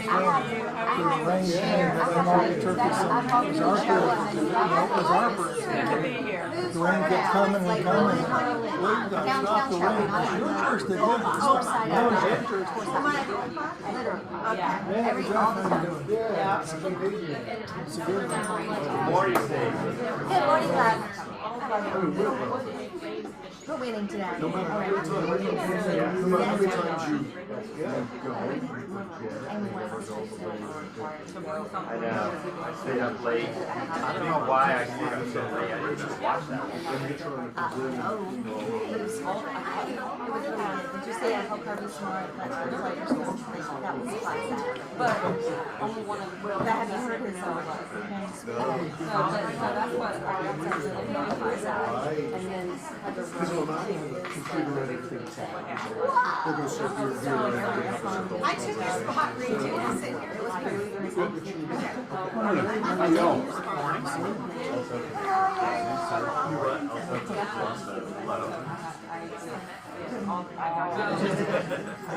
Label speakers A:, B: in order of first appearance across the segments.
A: rain came, but then all the turkeys, it was our birthday. The rain kept coming and coming. We got stopped the rain. Your church did not. That was your church. Yeah, we definitely do it. Yeah, it's a good video. It's a good one.
B: Good morning, Steve.
C: Good morning, love. We're winning today.
A: No matter how many times you go.
B: I know. I stayed up late. I don't know why I stayed up so late. I didn't just watch that one.
C: Did you say I hope Kirby Smart? That was classic. But only one of them. But have you heard his song? No, that's what and then
D: I took your spot for you too. I sit here. It was
B: How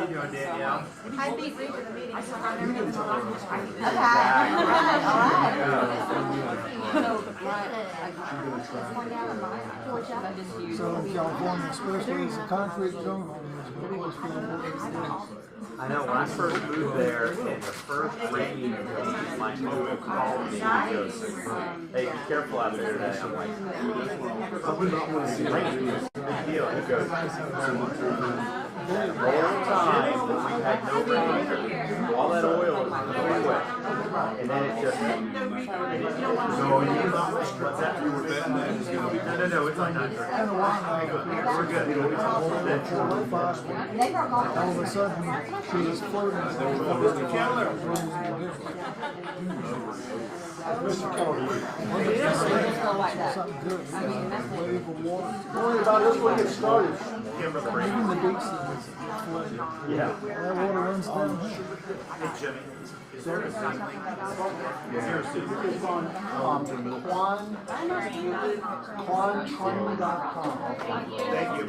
B: you doing, Danielle?
D: I beat Reed in the meeting, so I'm never going to talk.
A: So in California, especially as a concrete jungle,
B: I know, when I first moved there, and the first rain, my uncle called me and goes, hey, be careful out there today. I'm like, rain is a big deal. He goes, that whole time that we had no rain, all that oil was in the freeway. And then it just, what's that? You were betting that it was going to be good? No, it's like not good. We're good.
A: all of a sudden, she was floating.
E: Mr. Keller.
A: Mr. Keller, something good. Wave of water.
E: Don't worry about it. Let's go get started.
A: Even the beach is flooded.
B: Yeah.
A: That water runs down here.
B: Hey, Jimmy. Is there a Zoom link? Is there a Zoom link?
E: It's on quantraining.com.
B: Thank you.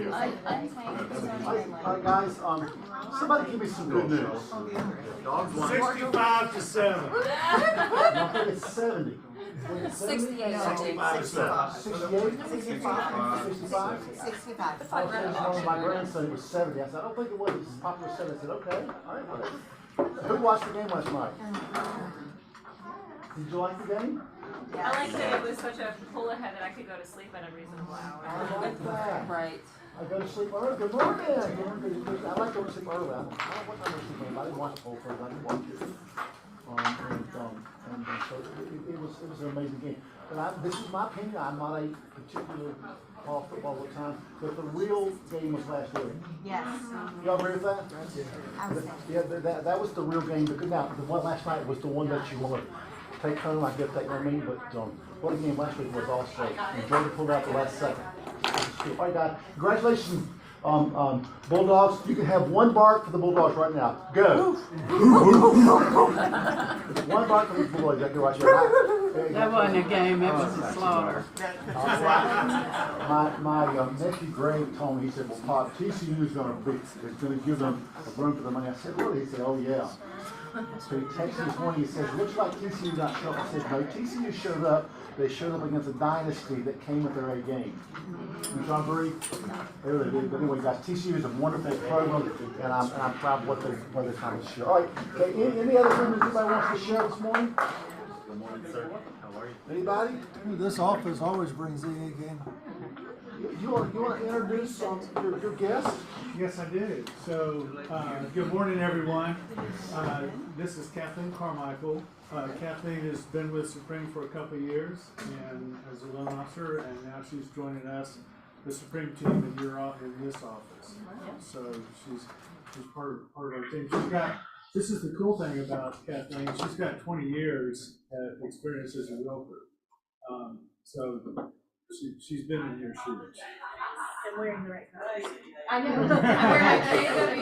E: Hi guys, somebody give me some good news.
B: Dogs want
E: 65 to 7. I think it's 70.
C: 68.
E: 65 to 7. 68? 65? 65?
C: 65.
E: I was telling my grandson it was 70. I said, I don't think it was. It's popular 70. I said, okay. All right, whatever. Who watched the game last night? Did you like the game?
F: I like that it was such a pull ahead that I could go to sleep at a reasonable hour.
E: I like that.
C: Right.
E: I go to sleep early. Good morning. I like going to sleep early. I don't know what time I sleep. I didn't watch the whole thing. I didn't watch it. So it was an amazing game. But this is my opinion. I'm not a particular football all the time, but the real game was last week.
C: Yes.
E: Y'all agree with that?
C: I was
E: Yeah, that was the real game. Because now the one last night was the one that you want to take home. I get that, you know what I mean? But what a game last week was also. And Jordan pulled out the last second. All right, guys. Congratulations, Bulldogs. You can have one bark for the Bulldogs right now. Go. One bark for the Bulldogs. That go right there.
G: That wasn't a game, that was a slaughter.
E: My nephew Greg told me, he said, well, Pop, TCU is going to give them a run for the money. I said, really? He said, oh, yeah. So he texted me this morning, he says, looks like TCU got shut up. I said, no, TCU showed up. They showed up against a dynasty that came with their A game. You y'all agree? They really did. But anyway, guys, TCU is a wonderful program, and I'm proud of what they're trying to share. All right, okay, any other things anybody wants to share this morning?
B: Good morning, sir. How are you?
E: Anybody?
A: This office always brings the A game.
E: You want to introduce your guest?
H: Yes, I do. So, good morning, everyone. This is Kathleen Carmichael. Kathleen has been with Supreme for a couple of years and as a loan officer, and now she's joining us, the Supreme team, in this office. So she's part of our team. This is the cool thing about Kathleen. She's got 20 years experience as a realtor. So she's been in your shoes.
F: I'm wearing the right colors.
D: I know. I'm wearing my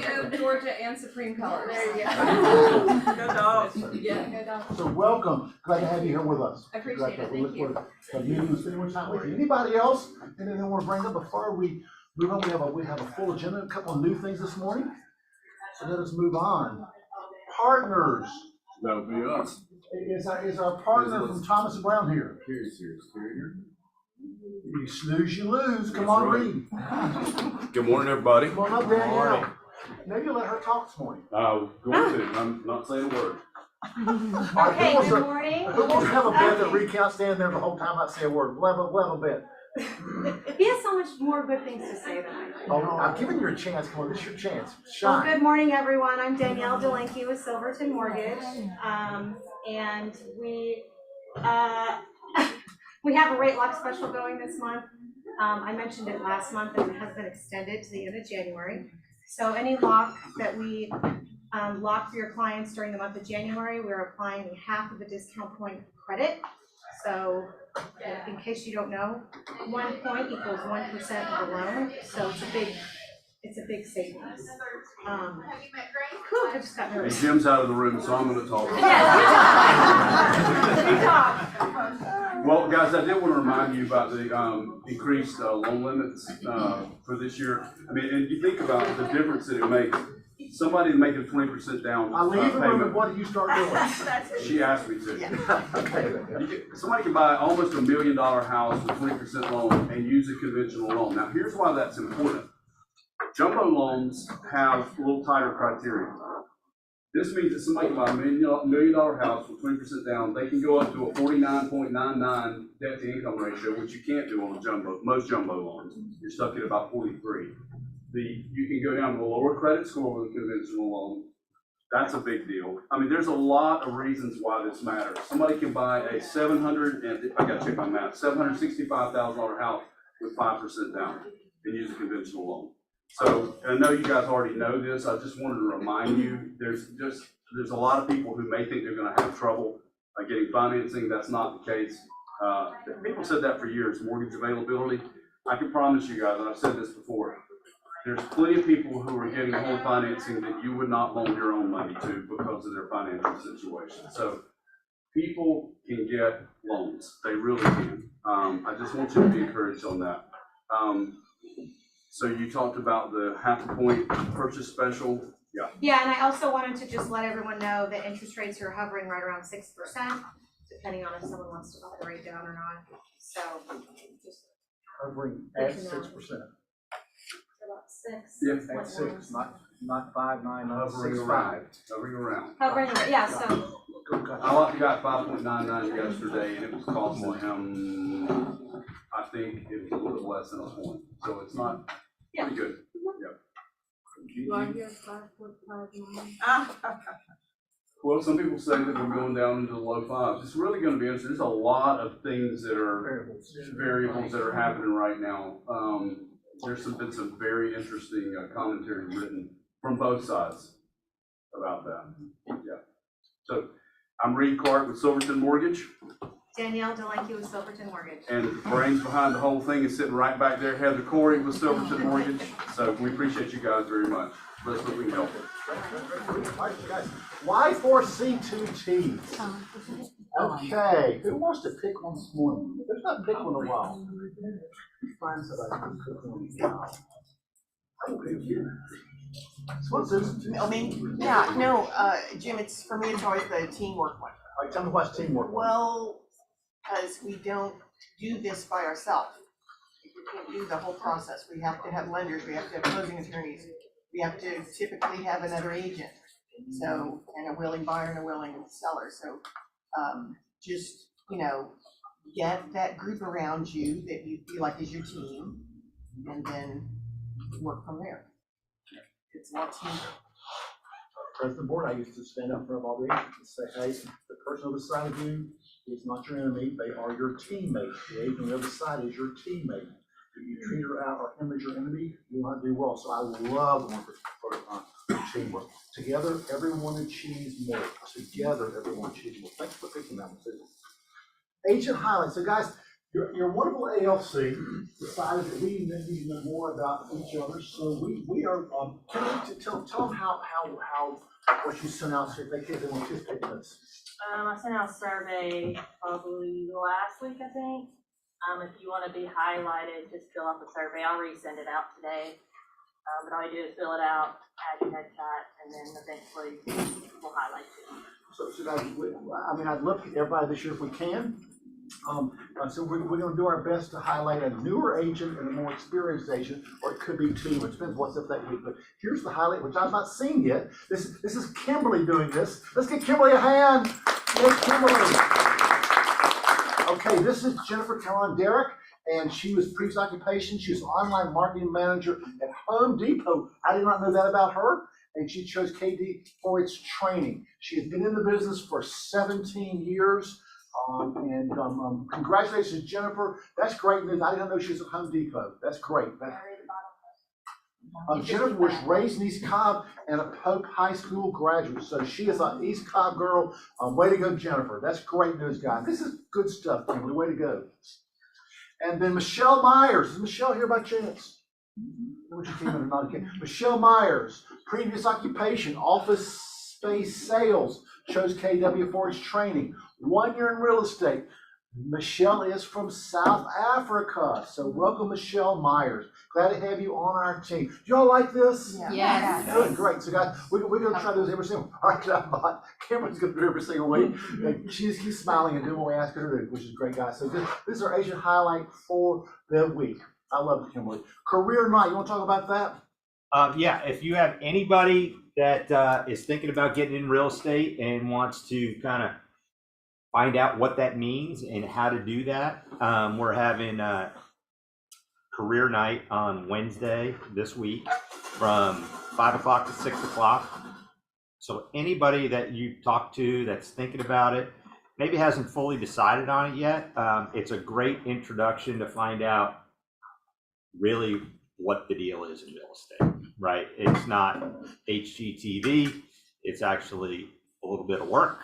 D: KW, Georgia, and Supreme colors. There you go.
F: Go dogs.
D: Yeah, go dogs.
E: So welcome. Glad to have you here with us.
D: I appreciate it.
E: We look
D: Thank you.
E: forward to meeting you, spending more time with you. Anybody else? Anything they want to bring up before we move on? We have a full agenda, a couple of new things this morning. So let us move on. Partners.
B: That'll be us.
E: Is our partner from Thomas and Brown here?
B: Here's.
E: You snooze, you lose. Come
B: That's
E: on,
B: right.
E: read.
B: Good morning, everybody.
E: Come on up, Danielle. Maybe let her talk this morning.
B: Going to. I'm not saying a word.
C: Okay, good morning.
E: Who wants to have a bet that Reed can't stand there the whole time not say a word? We'll have a bet.
C: He has so much more good things to say than I do.
E: Oh, I've given you a chance. Come on, this is your chance.
C: Well,
E: Shine.
C: good morning, everyone. I'm Danielle Delinky with Silverton Mortgage. And we have a rate lock special going this month. I mentioned it last month and it has been extended to the end of January. So any lock that we lock for your clients during the month of January, we're applying half of a discount point credit. So in case you don't know, 1 point equals 1% of the loan. So it's a big savings. I just got
B: Hey,
C: nervous.
B: Jim's out of the room, so I'm gonna talk.
C: You talk.
B: Well, guys, I did want to remind you about the increased loan limits for this year. I mean, and you think about the difference that it makes. Somebody making a 20% down
E: I leave the room and
B: payment.
E: what do you start doing?
B: She asked me to.
E: Okay.
B: Somebody can buy almost $1 million house with 20% loan and use a conventional loan. Now, here's why that's important. Jumbo loans have a little tighter criteria. This means that somebody can buy $1 million house with 20% down. They can go up to a 49.99 debt to income ratio, which you can't do on a jumbo. Most jumbo loans, you're stuck at about 43. You can go down to a lower credit score with a conventional loan. That's a big deal. I mean, there's a lot of reasons why this matters. Somebody can buy a I gotta check my math, $765,000 house with 5% down and use a conventional loan. So, and I know you guys already know this. I just wanted to remind you, there's a lot of people who may think they're gonna have trouble getting financing. That's not the case. People said that for years, mortgage availability. I can promise you guys, and I've said this before, there's plenty of people who are getting home financing that you would not loan your own money to because of their financial situation. So people can get loans. They really can. I just want you to be encouraged on that. So you talked about the half a point purchase special. Yeah.
C: Yeah, and I also wanted to just let everyone know that interest rates are hovering right around 6%, depending on if someone wants to buy the rate down or not. So just
E: Hovering at 6%.
C: about 6.
B: Yeah,
E: At 6, not 5, 9,
B: Hovering
E: 6,
B: around. Hovering around.
C: Hovering, yeah, so
B: I got 5.99 yesterday, and it was costing him, I think it was a little bit less than a point. So it's not pretty good. Well, some people say that we're going down into the low fives. It's really going to be interesting. There's a lot of things that are variables that are happening right now. There's been some very interesting commentary written from both sides about that. Yeah. So I'm Reed Clark with Silverton Mortgage.
C: Danielle Delinky with Silverton Mortgage.
B: And the brains behind the whole thing is sitting right back there, Heather Corey with Silverton Mortgage. So we appreciate you guys very much. Let's hope we can help.
E: Guys, Y4C2Ts. Okay, who wants to pick one this morning? There's not pick one in a while. Find somebody who can pick one in a while. I will pick you. What's this?
I: Yeah, no, Jim, it's, for me, it's always the teamwork one.
E: All right, tell me what's teamwork.
I: Well, because we don't do this by ourselves. We can't do the whole process. We have to have lenders, we have to have closing attorneys, we have to typically have another agent. So, and a willing buyer and a willing seller. So, just, get that group around you that you feel like is your team, and then work from there. It's not team.
E: President Board, I used to stand up in front of all the agents and say, hey, the person on the side of you is not your enemy, they are your teammate. The agent on the other side is your teammate. If you treat her out or him as your enemy, you will not do well. So I love the one for teamwork. Together, everyone achieves more. Together, everyone achieves more. Thanks for picking that one, too. Agent highlights. So guys, your wonderful ALC decided that we need to know more about each other. So we are, can you tell them how what you sent out, so if they can anticipate this.
F: I sent out a survey probably last week, I think. If you want to be highlighted, just fill out the survey. I'll resend it out today. But all you do is fill it out, add your headshot, and then eventually we'll highlight you.
E: So guys, I'd love to get everybody this year if we can. So we're going to do our best to highlight a newer agent and a more experienced agent, or it could be two, it depends what's up that week. But here's the highlight, which I've not seen yet. This is Kimberly doing this. Let's give Kimberly a hand. Yes, Kimberly. Okay, this is Jennifer Caroline Derrick, and she was previous occupation. She was online marketing manager at Home Depot. I did not know that about her. And she chose KD for its training. She has been in the business for 17 years. Congratulations, Jennifer. That's great news. I didn't know she was at Home Depot. That's great. Jennifer was raised in East Cobb and a Pope High School graduate. So she is an East Cobb girl. Way to go, Jennifer. That's great news, guys. This is good stuff, Kimberly. Way to go. And then Michelle Myers. Is Michelle here by chance? Michelle Myers, previous occupation, office space sales, chose KW for its training. 1 year in real estate. Michelle is from South Africa. So welcome, Michelle Myers. Glad to have you on our team. Do y'all like this?
I: Yeah.
G: Yes.
E: Good, great. So guys, we're going to try to do this every single week. All right, Cameron's going to do every single week. And she just keeps smiling and doing what we ask her to do, which is great, guys. So this is our agent highlight for the week. I love it, Kimberly. Career night, you want to talk about that?
J: Yeah, if you have anybody that is thinking about getting in real estate and wants to kind of find out what that means and how to do that, we're having a career night on Wednesday this week from 5 o'clock to 6 o'clock. So anybody that you talk to that's thinking about it, maybe hasn't fully decided on it yet, it's a great introduction to find out really what the deal is in real estate, right? It's not HGTV, it's actually a little bit of work.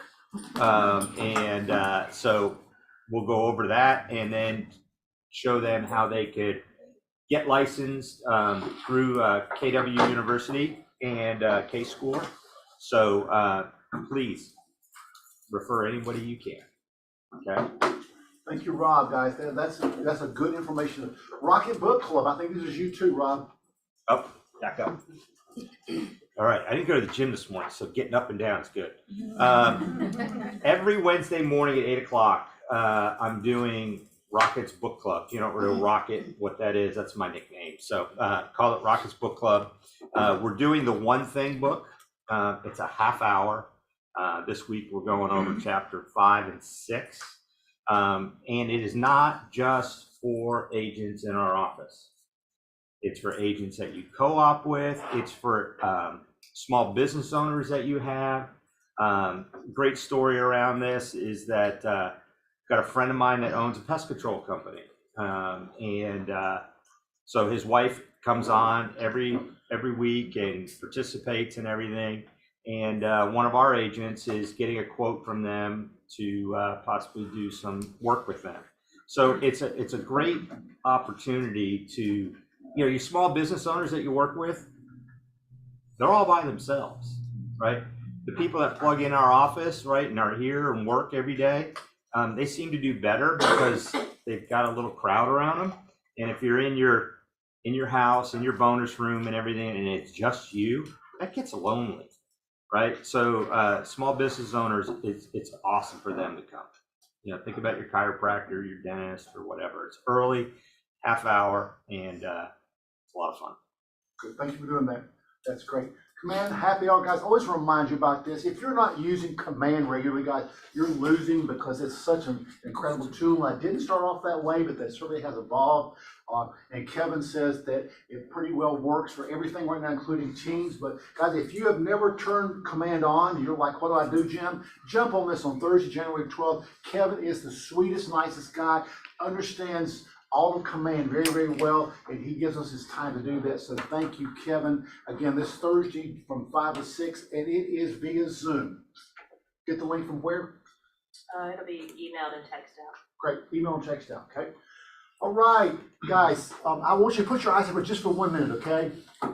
J: So we'll go over that and then show them how they could get licensed through KW University and K-Score. So please refer anybody you can, okay?
E: Thank you, Rob, guys. That's a good information. Rocket Book Club. I think this is you too, Rob.
J: Oh, back up. All right, I didn't go to the gym this morning, so getting up and down is good. Every Wednesday morning at 8 o'clock, I'm doing Rockets Book Club. You don't know Rocket, what that is, that's my nickname. So call it Rockets Book Club. We're doing the One Thing book. It's a half hour. This week we're going over chapter 5 and 6. And it is not just for agents in our office. It's for agents that you co-op with. It's for small business owners that you have. Great story around this is that got a friend of mine that owns a pest control company. So his wife comes on every week and participates in everything. And one of our agents is getting a quote from them to possibly do some work with them. So it's a great opportunity to, you small business owners that you work with, they're all by themselves, right? The people that plug in our office, right, and are here and work every day, they seem to do better because they've got a little crowd around them. And if you're in your house, in your bonus room and everything, and it's just you, that gets lonely. Right, so small business owners, it's awesome for them to come. Think about your chiropractor, your dentist, or whatever. It's early, half hour, and it's a lot of fun.
E: Good, thank you for doing that. That's great. Command Happy Hour, guys. Always remind you about this. If you're not using Command regularly, guys, you're losing because it's such an incredible tool. I didn't start off that way, but that certainly has evolved. And Kevin says that it pretty well works for everything right now, including Teams. But guys, if you have never turned Command on, you're like, what do I do, Jim? Jump on this on Thursday, January 12th. Kevin is the sweetest, nicest guy, understands all of Command very, very well, and he gives us his time to do that. So thank you, Kevin. Again, this Thursday from 5 to 6, and it is via Zoom. Get the link from where?
F: It'll be emailed and texted out.
E: Great, email and text out, okay? All right, guys, I want you to put your eyes over just for 1 minute, okay?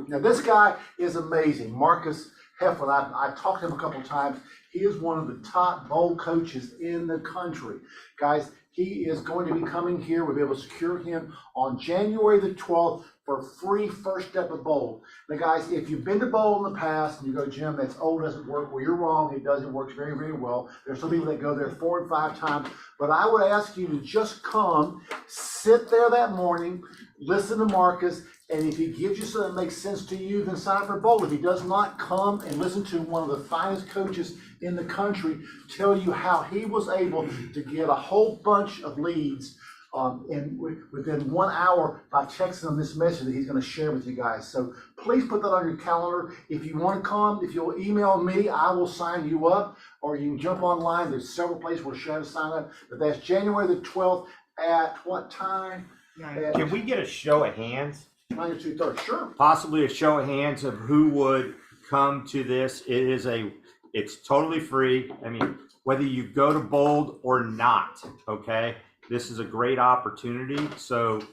E: Now, this guy is amazing. Marcus Heflin, I talked to him a couple of times. He is one of the top bowl coaches in the country. Guys, he is going to be coming here. We'll be able to secure him on January the 12th for free first step of bowl. Now guys, if you've been to bowl in the past and you go, Jim, that's old, doesn't work. Well, you're wrong. It does. It works very, very well. There's some people that go there 4 and 5 times. But I would ask you to just come, sit there that morning, listen to Marcus, and if he gives you something that makes sense to you, then sign up for bowl. If he does not, come and listen to one of the finest coaches in the country tell you how he was able to get a whole bunch of leads within 1 hour by texting them this message that he's going to share with you guys. So please put that on your calendar. If you want to come, if you'll email me, I will sign you up, or you can jump online. There's several places where you have to sign up. But that's January the 12th at what time?
J: Can we get a show of hands?
E: 9 to 2:30. Sure.
J: Possibly a show of hands of who would come to this. It's totally free. I mean, whether you go to Bold or not, okay? This is a great opportunity. So,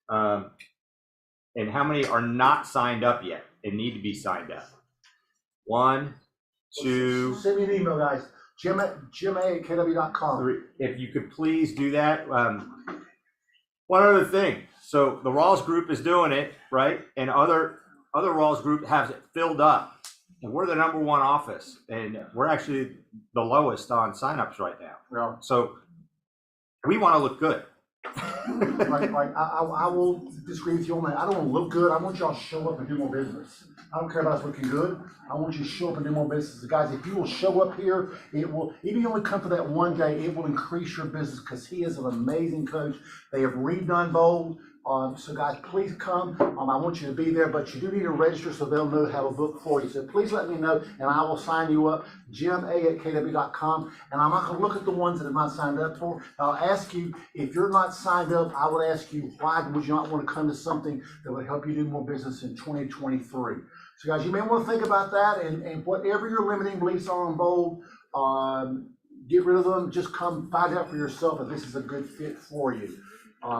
J: and how many are not signed up yet and need to be signed up? 1, 2.
E: Send me an email, guys. jim@kw.com.
J: 3. If you could please do that. One other thing. So the Rawls group is doing it, right? And other Rawls group has it filled up. And we're the #1 office. And we're actually the lowest on signups right now.
E: Yeah.
J: So we want to look good.
E: Right. I will disagree with you on that. I don't want to look good. I want y'all to show up and do more business. I don't care about us looking good. I want you to show up and do more business. Guys, if you will show up here, it will, even if you only come for that one day, it will increase your business because he is an amazing coach. They have redone Bold. So guys, please come. I want you to be there, but you do need to register so they'll know how to book for you. So please let me know, and I will sign you up, jima@kw.com. And I'm not going to look at the ones that have not signed up for. I'll ask you, if you're not signed up, I would ask you, why would you not want to come to something that would help you do more business in 2023? So guys, you may want to think about that, and whatever your limiting beliefs are on Bold, get rid of them. Just come find out for yourself if this is a good fit for you.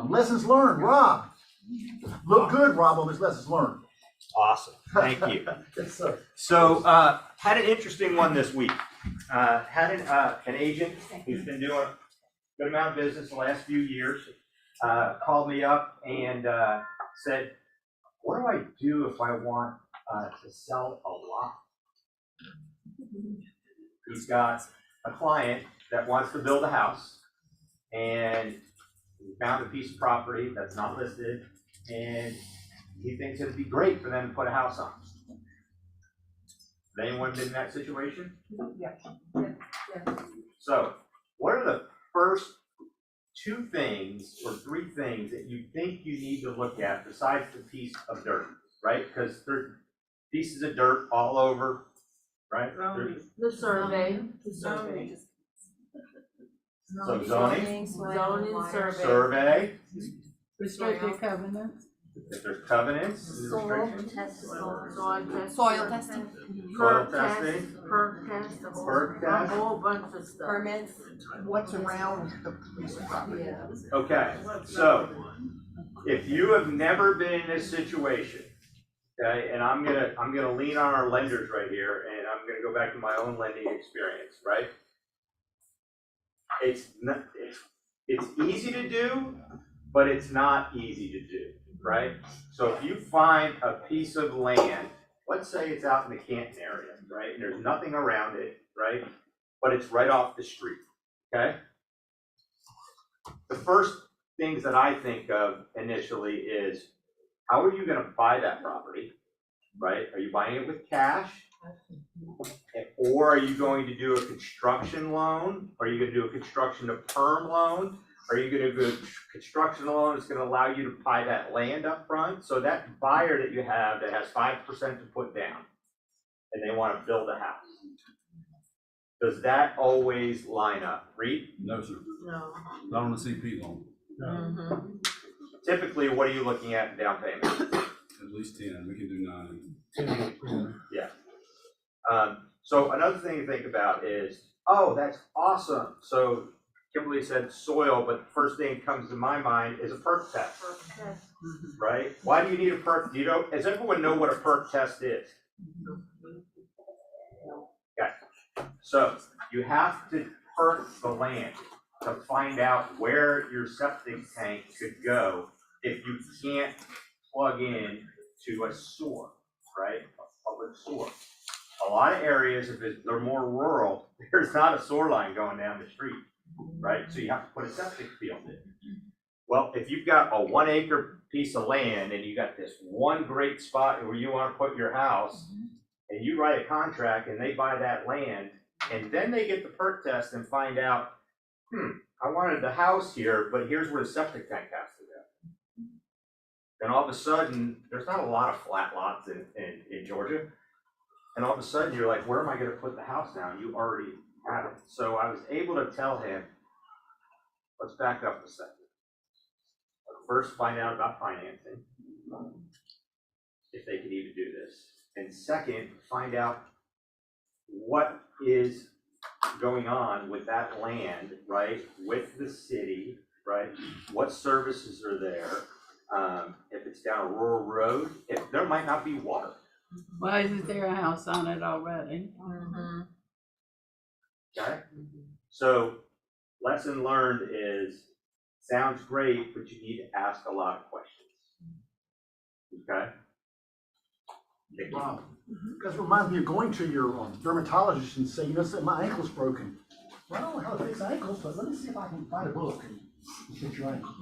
E: Lessons learned, Rob. Look good, Rob, on this lessons learned.
J: Awesome. Thank you.
E: Yes, sir.
J: So had an interesting one this week. Had an agent who's been doing a good amount of business the last few years called me up and said, what do I do if I want to sell a lot? He's got a client that wants to build a house, and he found a piece of property that's not listed, and he thinks it'd be great for them to put a house on. Has anyone been in that situation?
D: Yeah.
J: So, what are the first 2 things or 3 things that you think you need to look at besides the piece of dirt, right? Because there's pieces of dirt all over, right?
F: The survey.
J: So zoning,
F: survey.
J: survey,
G: Restricted covenants.
J: if there's covenants,
F: Soil testing.
D: Soil testing.
J: soil testing,
F: Perk test.
J: perk
F: A
J: test.
F: whole bunch of stuff.
D: Permits.
I: What's around the piece of property?
J: Okay, so if you have never been in this situation, okay, and I'm gonna lean on our lenders right here, and I'm gonna go back to my own lending experience, right? It's easy to do, but it's not easy to do, right? So if you find a piece of land, let's say it's out in the Canton area, right, and there's nothing around it, right, but it's right off the street, okay? The first things that I think of initially is, how are you gonna buy that property, right? Are you buying it with cash? Or are you going to do a construction loan? Are you gonna do a construction to perm loan? Are you gonna do a construction loan that's gonna allow you to buy that land up front? So that buyer that you have that has 5% to put down, and they wanna build a house, does that always line up? Reed?
B: No, sir.
F: No.
B: Not on the CP loan.
J: Typically, what are you looking at in down payment?
B: At least 10. We can do 9.
J: Yeah. So another thing to think about is, oh, that's awesome. So Kimberly said soil, but the first thing that comes to my mind is a perk test, right? Why do you need a perk? Does everyone know what a perk test is? So you have to perk the land to find out where your septic tank could go if you can't plug in to a sewer, right? A public sewer. A lot of areas, if they're more rural, there's not a sewer line going down the street, right? So you have to put a septic field in. Well, if you've got a 1 acre piece of land and you got this one great spot where you want to put your house, and you write a contract and they buy that land, and then they get the perk test and find out, I wanted the house here, but here's where the septic tank has to go. Then all of a sudden, there's not a lot of flat lots in Georgia. And all of a sudden, you're like, where am I gonna put the house down? You already have it. So I was able to tell him, let's back up a second. First, find out about financing, if they can even do this. And second, find out what is going on with that land, right, with the city, right? What services are there? If it's down a rural road, if there might not be water.
G: Why isn't there a house on it already?
J: Okay? So lesson learned is, sounds great, but you need to ask a lot of questions. Okay?
E: Wow. Because it reminds me of going to your dermatologist and say, you know, say my ankle's broken. Well, I don't know how to fix ankles, but let me see if I can find a book and fix your ankle.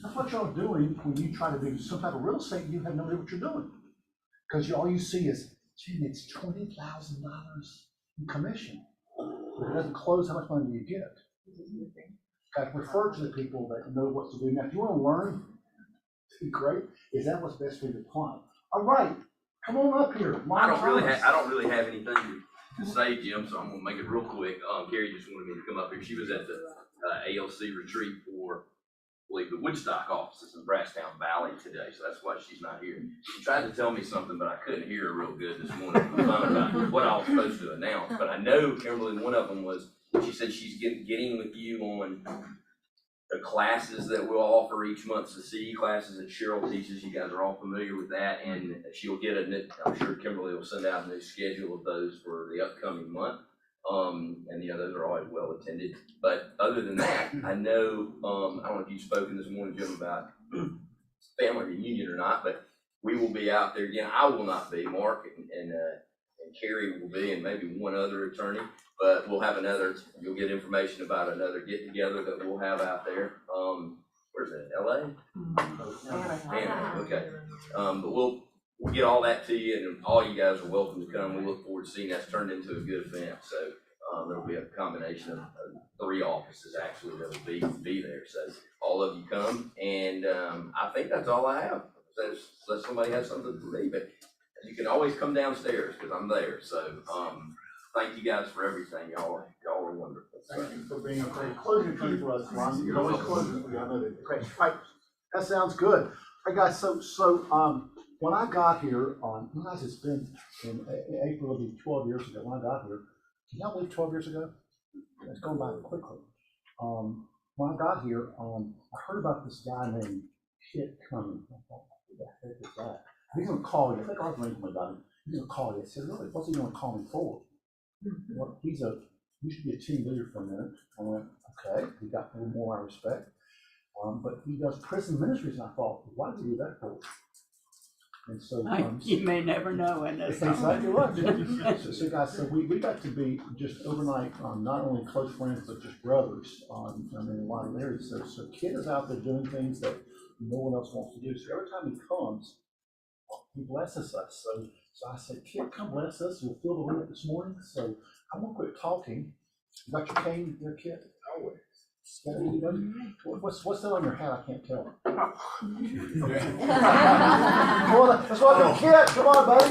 E: That's what y'all are doing when you try to do some type of real estate. You have no idea what you're doing. Because all you see is, gee, it's $20,000 in commission. But it doesn't close, how much money do you get? Got to refer to the people that know what to do. Now, if you want to learn to be great, is that what's best for your client? All right, come on up here.
K: I don't really have anything to say, Jim, so I'm gonna make it real quick. Carrie just wanted me to come up here. She was at the ALC retreat for, I believe, the Woodstock offices in Brasstown Valley today, so that's why she's not here. She tried to tell me something, but I couldn't hear her real good this morning on the phone about what I was supposed to announce. But I know, Kimberly, one of them was, she said she's getting with you on the classes that we'll offer each month, the CE classes that Cheryl teaches. You guys are all familiar with that, and she'll get I'm sure Kimberly will send out a new schedule of those for the upcoming month. And those are always well attended. But other than that, I know, I don't know if you've spoken this morning, Jim, about family reunion or not, but we will be out there again. I will not be, Mark and Carrie will be, and maybe one other attorney. But we'll have you'll get information about another get together that we'll have out there. Where's it, LA? Anaheim, okay. But we'll get all that to you, and all you guys are welcome to come. We look forward to seeing that's turned into a good event. So there'll be a combination of 3 offices actually that will be there. So all of you come, and I think that's all I have. Unless somebody has something for me, but you can always come downstairs because I'm there. So thank you guys for everything. Y'all are wonderful.
E: Thank you for being a great closing tree for us, Ron. You're always closing for you. I know that. Great. Right. That sounds good. All right, guys. So when I got here it's been in April, it'll be 12 years ago when I got here. Can y'all believe 12 years ago? It's going by quickly. When I got here, I heard about this guy named Kit Cummings. I thought, who the heck is that? He's going to call you. I think I was reading about him. He's going to call you. I said, really? What's he going to call me for? Well, you should be a team leader for a minute. I went, okay. He got a little more I respect. But he does prison ministries, and I thought, why did he do that for? And so
G: you may never know in this.
E: Exactly right. So guys, so we got to be just overnight, not only close friends but just brothers. In a lot of areas. So Kid is out there doing things that no one else wants to do. So every time he comes, he blesses us. So I said, Kid, come bless us. We'll fill the room this morning. So I'm gonna quit talking. You got your cane there, Kid? Always. What's that on your hat? I can't tell. That's what I'm Kid. Come on, buddy.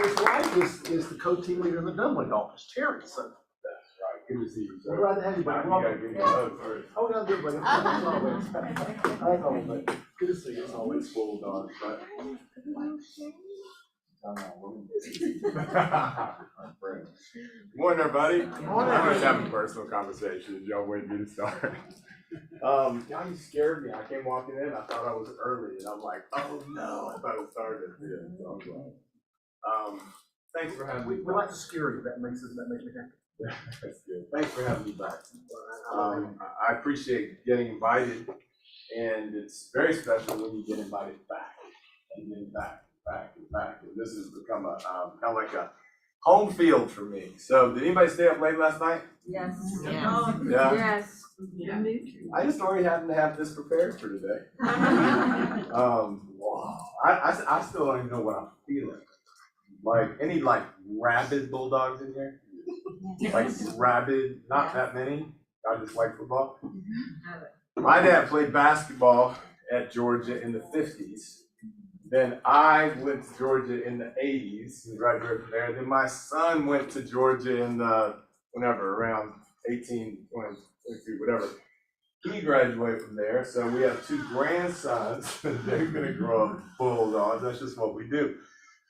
E: His wife is the co-team leader in the Dunwoody office, Terry. So that's right. Good to see you. We're glad to have you, buddy. You gotta give me a hug first. Oh, we gotta do it, buddy. As always. Good to see you. It's always full of dogs, right?
L: Morning, everybody.
E: Morning.
L: I'm just having personal conversations. Y'all wait me to start. Y'all scared me. I came walking in. I thought I was early, and I'm like, oh no, I thought it started. Yeah, so I'm glad. Thanks for having me.
E: We like to scare you, that makes me happy.
L: That's good. Thanks for having me back. I appreciate getting invited, and it's very special when you get invited back, and then back, and back. And this has become a kind of like a home field for me. So, did anybody stay up late last night?
F: Yes.
L: Yeah.
F: Yes.
L: I just already happened to have this prepared for today. Wow. I still don't even know what I'm feeling. Like, any like rabid bulldogs in here? Like rabid, not that many. I just like football. My dad played basketball at Georgia in the 50s. Then I went to Georgia in the 80s and graduated from there. Then my son went to Georgia in the, whenever, around 18, 20, 22, whatever. He graduated from there. So we have two grandsons. They're going to grow up bulldogs. That's just what we do.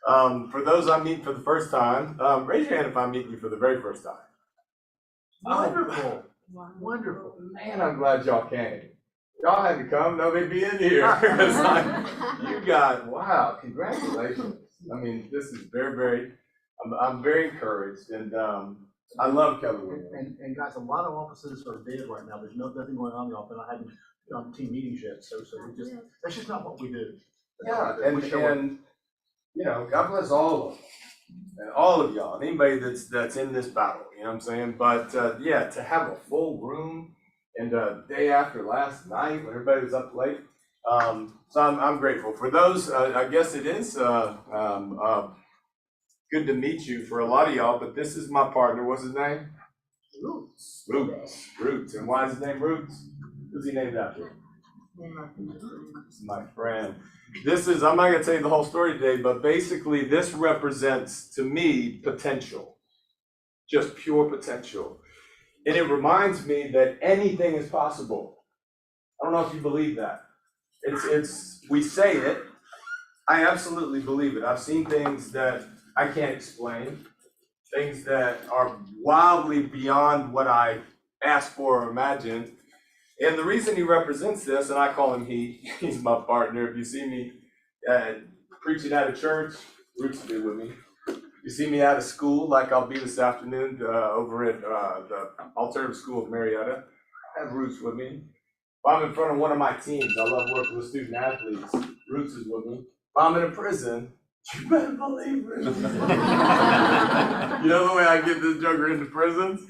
L: For those I meet for the first time, raise your hand if I'm meeting you for the very first time. Wonderful. Wonderful. Man, I'm glad y'all came. Y'all had to come, no, they'd be in here. You got, wow, congratulations. I mean, this is very, I'm very encouraged, and I love Keller Williams.
E: And guys, a lot of offices are dead right now. There's nothing going on in the office. I haven't done team meetings yet, so we just, that's just not what we do.
L: Yeah, and you know, God bless all of them, and all of y'all, anybody that's in this battle, you know what I'm saying? But yeah, to have a full room, and day after last night when everybody was up late, so I'm grateful for those. I guess it is good to meet you for a lot of y'all, but this is my partner. What's his name? Roots. Roots. And why is his name Roots? Who's he named after? My friend. This is, I'm not going to tell you the whole story today, but basically this represents to me potential, just pure potential. And it reminds me that anything is possible. I don't know if you believe that. We say it. I absolutely believe it. I've seen things that I can't explain, things that are wildly beyond what I asked for or imagined. And the reason he represents this, and I call him he's my partner. If you see me preaching at a church, Roots will be with me. You see me out of school, like I'll be this afternoon over at the Alternative School of Marietta, I have Roots with me. If I'm in front of one of my teams, I love working with student athletes, Roots is with me. If I'm in a prison, you better believe it. You know the way I get this joker into prisons?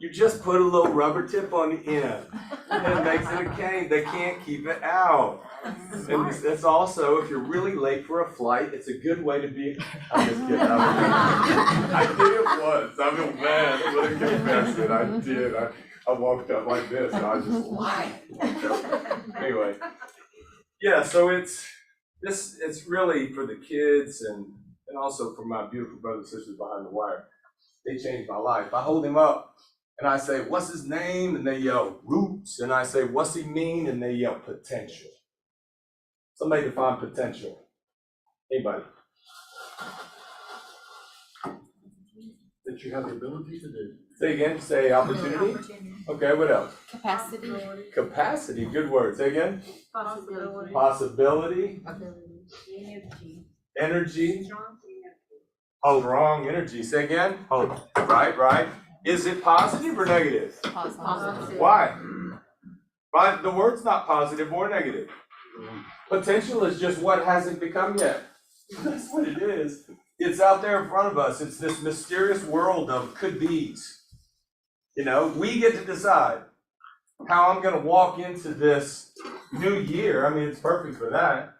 L: You just put a little rubber tip on the end, and it makes it a cane. They can't keep it out. And it's also, if you're really late for a flight, it's a good way to be. I'm just kidding. I did it once. I feel bad. I'm gonna confess it. I did. I walked up like this, and I was just lying. Anyway, yeah. So it's really for the kids and also for my beautiful brothers and sisters behind the wire. They changed my life. I hold him up. And I say, what's his name? And they yell, Roots. And I say, what's he mean? And they yell, potential. Somebody define potential. Anybody?
E: That you have the ability to do.
L: Say again, say opportunity. Okay, what else?
D: Capacity.
L: Capacity, good word. Say again.
F: Possibility.
L: Possibility. Energy. Strong energy. Say again.
J: Hope.
L: Right. Is it positive or negative?
D: Positive.
L: Why? But the word's not positive or negative. Potential is just what hasn't become yet. That's what it is. It's out there in front of us. It's this mysterious world of could be's. You know, we get to decide how I'm going to walk into this new year. I mean, it's perfect for that.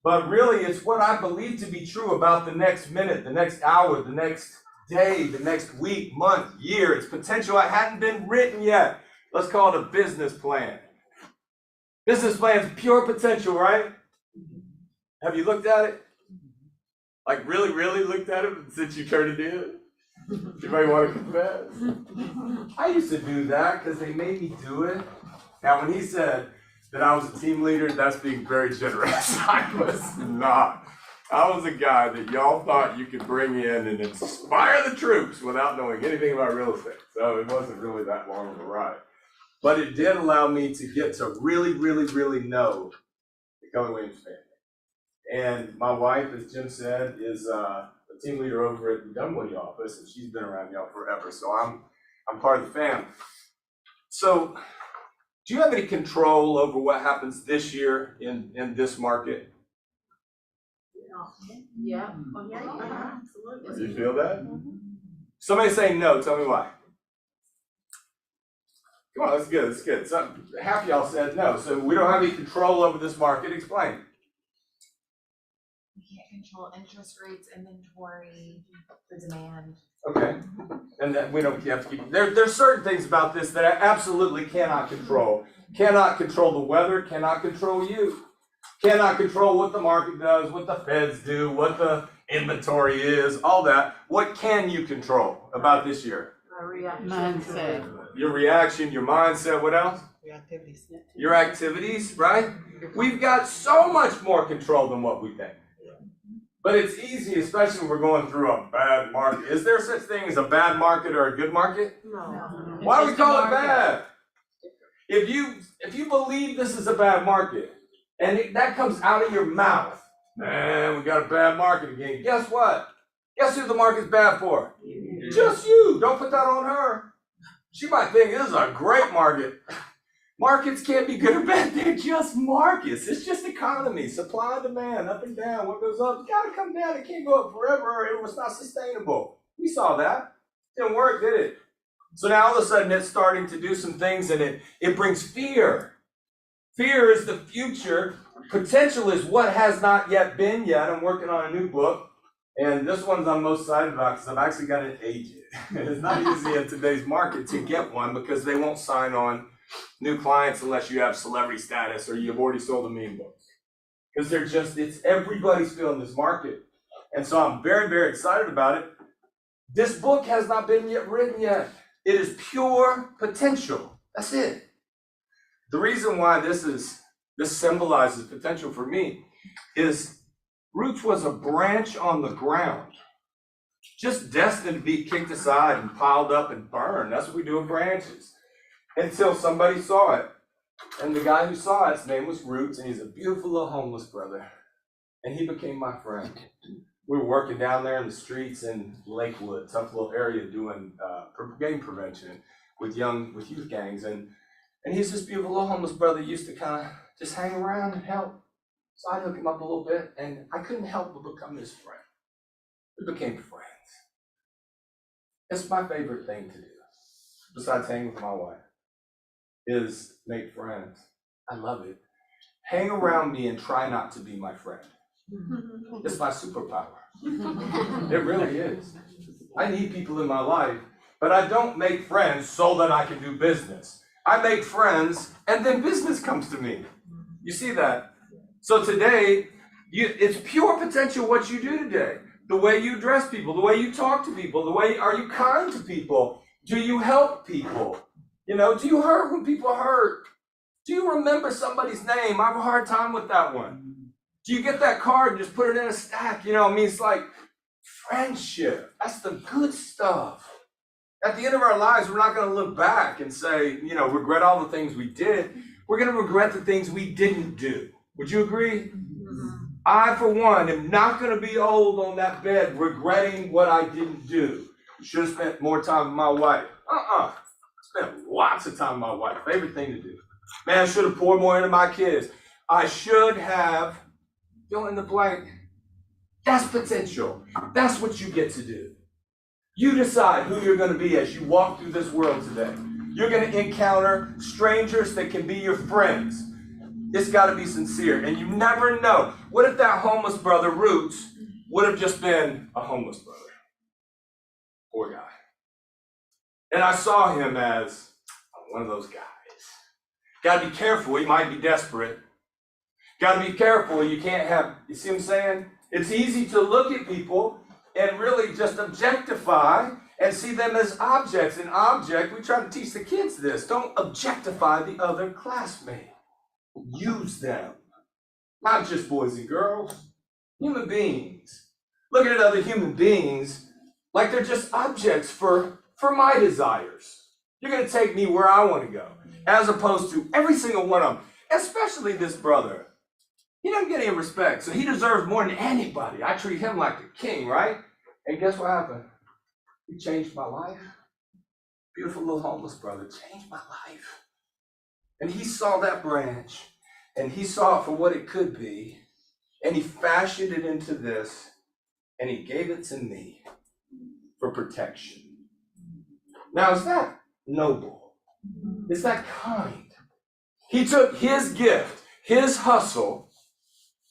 L: But really, it's what I believe to be true about the next minute, the next hour, the next day, the next week, month, year. It's potential that hadn't been written yet. Let's call it a business plan. Business plan is pure potential, right? Have you looked at it? Like really looked at it since you turned it in? Anybody want to confess? I used to do that because they made me do it. Now, when he said that I was a team leader, that's being very generous. I was not. I was a guy that y'all thought you could bring in and inspire the troops without knowing anything about real estate. So it wasn't really that long of a ride. But it did allow me to get to really know the Keller Williams family. And my wife, as Jim said, is a a team leader over at the Dunwoody office, and she's been around y'all forever, so I'm part of the fam. So, do you have any control over what happens this year in this market?
F: Yeah. Oh, yeah, absolutely.
L: Do you feel that? Somebody say no, tell me why. Come on, that's good, that's good. So, half of y'all said no, so we don't have any control over this market, explain.
M: We can't control interest rates, inventory, the demand.
L: Okay, and then we don't have to keep, there's certain things about this that I absolutely cannot control. Cannot control the weather, cannot control you. Cannot control what the market does, what the feds do, what the inventory is, all that. What can you control about this year?
G: Mindset.
L: Your reaction, your mindset, what else?
I: Your activities.
L: Your activities, right? We've got so much more control than what we think. But it's easy, especially when we're going through a bad market. Is there such thing as a bad market or a good market?
F: No.
L: Why do we call it bad? If you believe this is a bad market, and that comes out of your mouth, man, we got a bad market again. Guess what? Guess who the market's bad for? Just you. Don't put that on her. She might think this is a great market. Markets can't be good or bad, they're just markets. It's just economy, supply and demand, up and down. What goes up, it's gotta come down. It can't go up forever or it was not sustainable. We saw that. Didn't work, did it? So now all of a sudden it's starting to do some things and it brings fear. Fear is the future. Potential is what has not yet been yet. I'm working on a new book. And this one's I'm most excited about because I've actually got an agent. It's not easy in today's market to get one because they won't sign on new clients unless you have celebrity status or you've already sold a million books. Because it's everybody's feeling this market. And so I'm very, very excited about it. This book has not been written yet. It is pure potential. That's it. The reason why this symbolizes potential for me is Roots was a branch on the ground, just destined to be kicked aside and piled up and burned. That's what we do with branches. Until somebody saw it. And the guy who saw it, his name was Roots, and he's a beautiful little homeless brother. And he became my friend. We were working down there in the streets in Lakewood, tough little area, doing gang prevention with youth gangs. And he's this beautiful little homeless brother, used to kind of just hang around and help. So I hooked him up a little bit, and I couldn't help but become his friend. We became friends. It's my favorite thing to do, besides hanging with my wife, is make friends. I love it. Hang around me and try not to be my friend. It's my superpower. It really is. I need people in my life, but I don't make friends so that I can do business. I make friends, and then business comes to me. You see that? So today, it's pure potential what you do today. The way you address people, the way you talk to people, are you kind to people? Do you help people? You know, do you hurt when people hurt? Do you remember somebody's name? I have a hard time with that one. Do you get that card and just put it in a stack? You know, I mean, it's like friendship. That's the good stuff. At the end of our lives, we're not going to look back and say, you know, regret all the things we did. We're going to regret the things we didn't do. Would you agree? I, for one, am not going to be old on that bed regretting what I didn't do. Should have spent more time with my wife. Spent lots of time with my wife. Favorite thing to do. Man, I should have poured more into my kids. I should have, fill in the blank. That's potential. That's what you get to do. You decide who you're going to be as you walk through this world today. You're going to encounter strangers that can be your friends. It's got to be sincere, and you never know. What if that homeless brother, Roots, would have just been a homeless brother? Poor guy. And I saw him as one of those guys. Got to be careful, he might be desperate. Got to be careful, you can't have, you see what I'm saying? It's easy to look at people and really just objectify and see them as objects. An object, we try to teach the kids this, don't objectify the other classmate. Use them. Not just boys and girls, human beings. Looking at other human beings like they're just objects for my desires. You're going to take me where I want to go, as opposed to every single one of them, especially this brother. He doesn't get any respect, so he deserves more than anybody. I treat him like the king, right? And guess what happened? He changed my life. Beautiful little homeless brother changed my life. And he saw that branch, and he saw it for what it could be, and he fashioned it into this, and he gave it to me for protection. Now, is that noble? Is that kind? He took his gift, his hustle,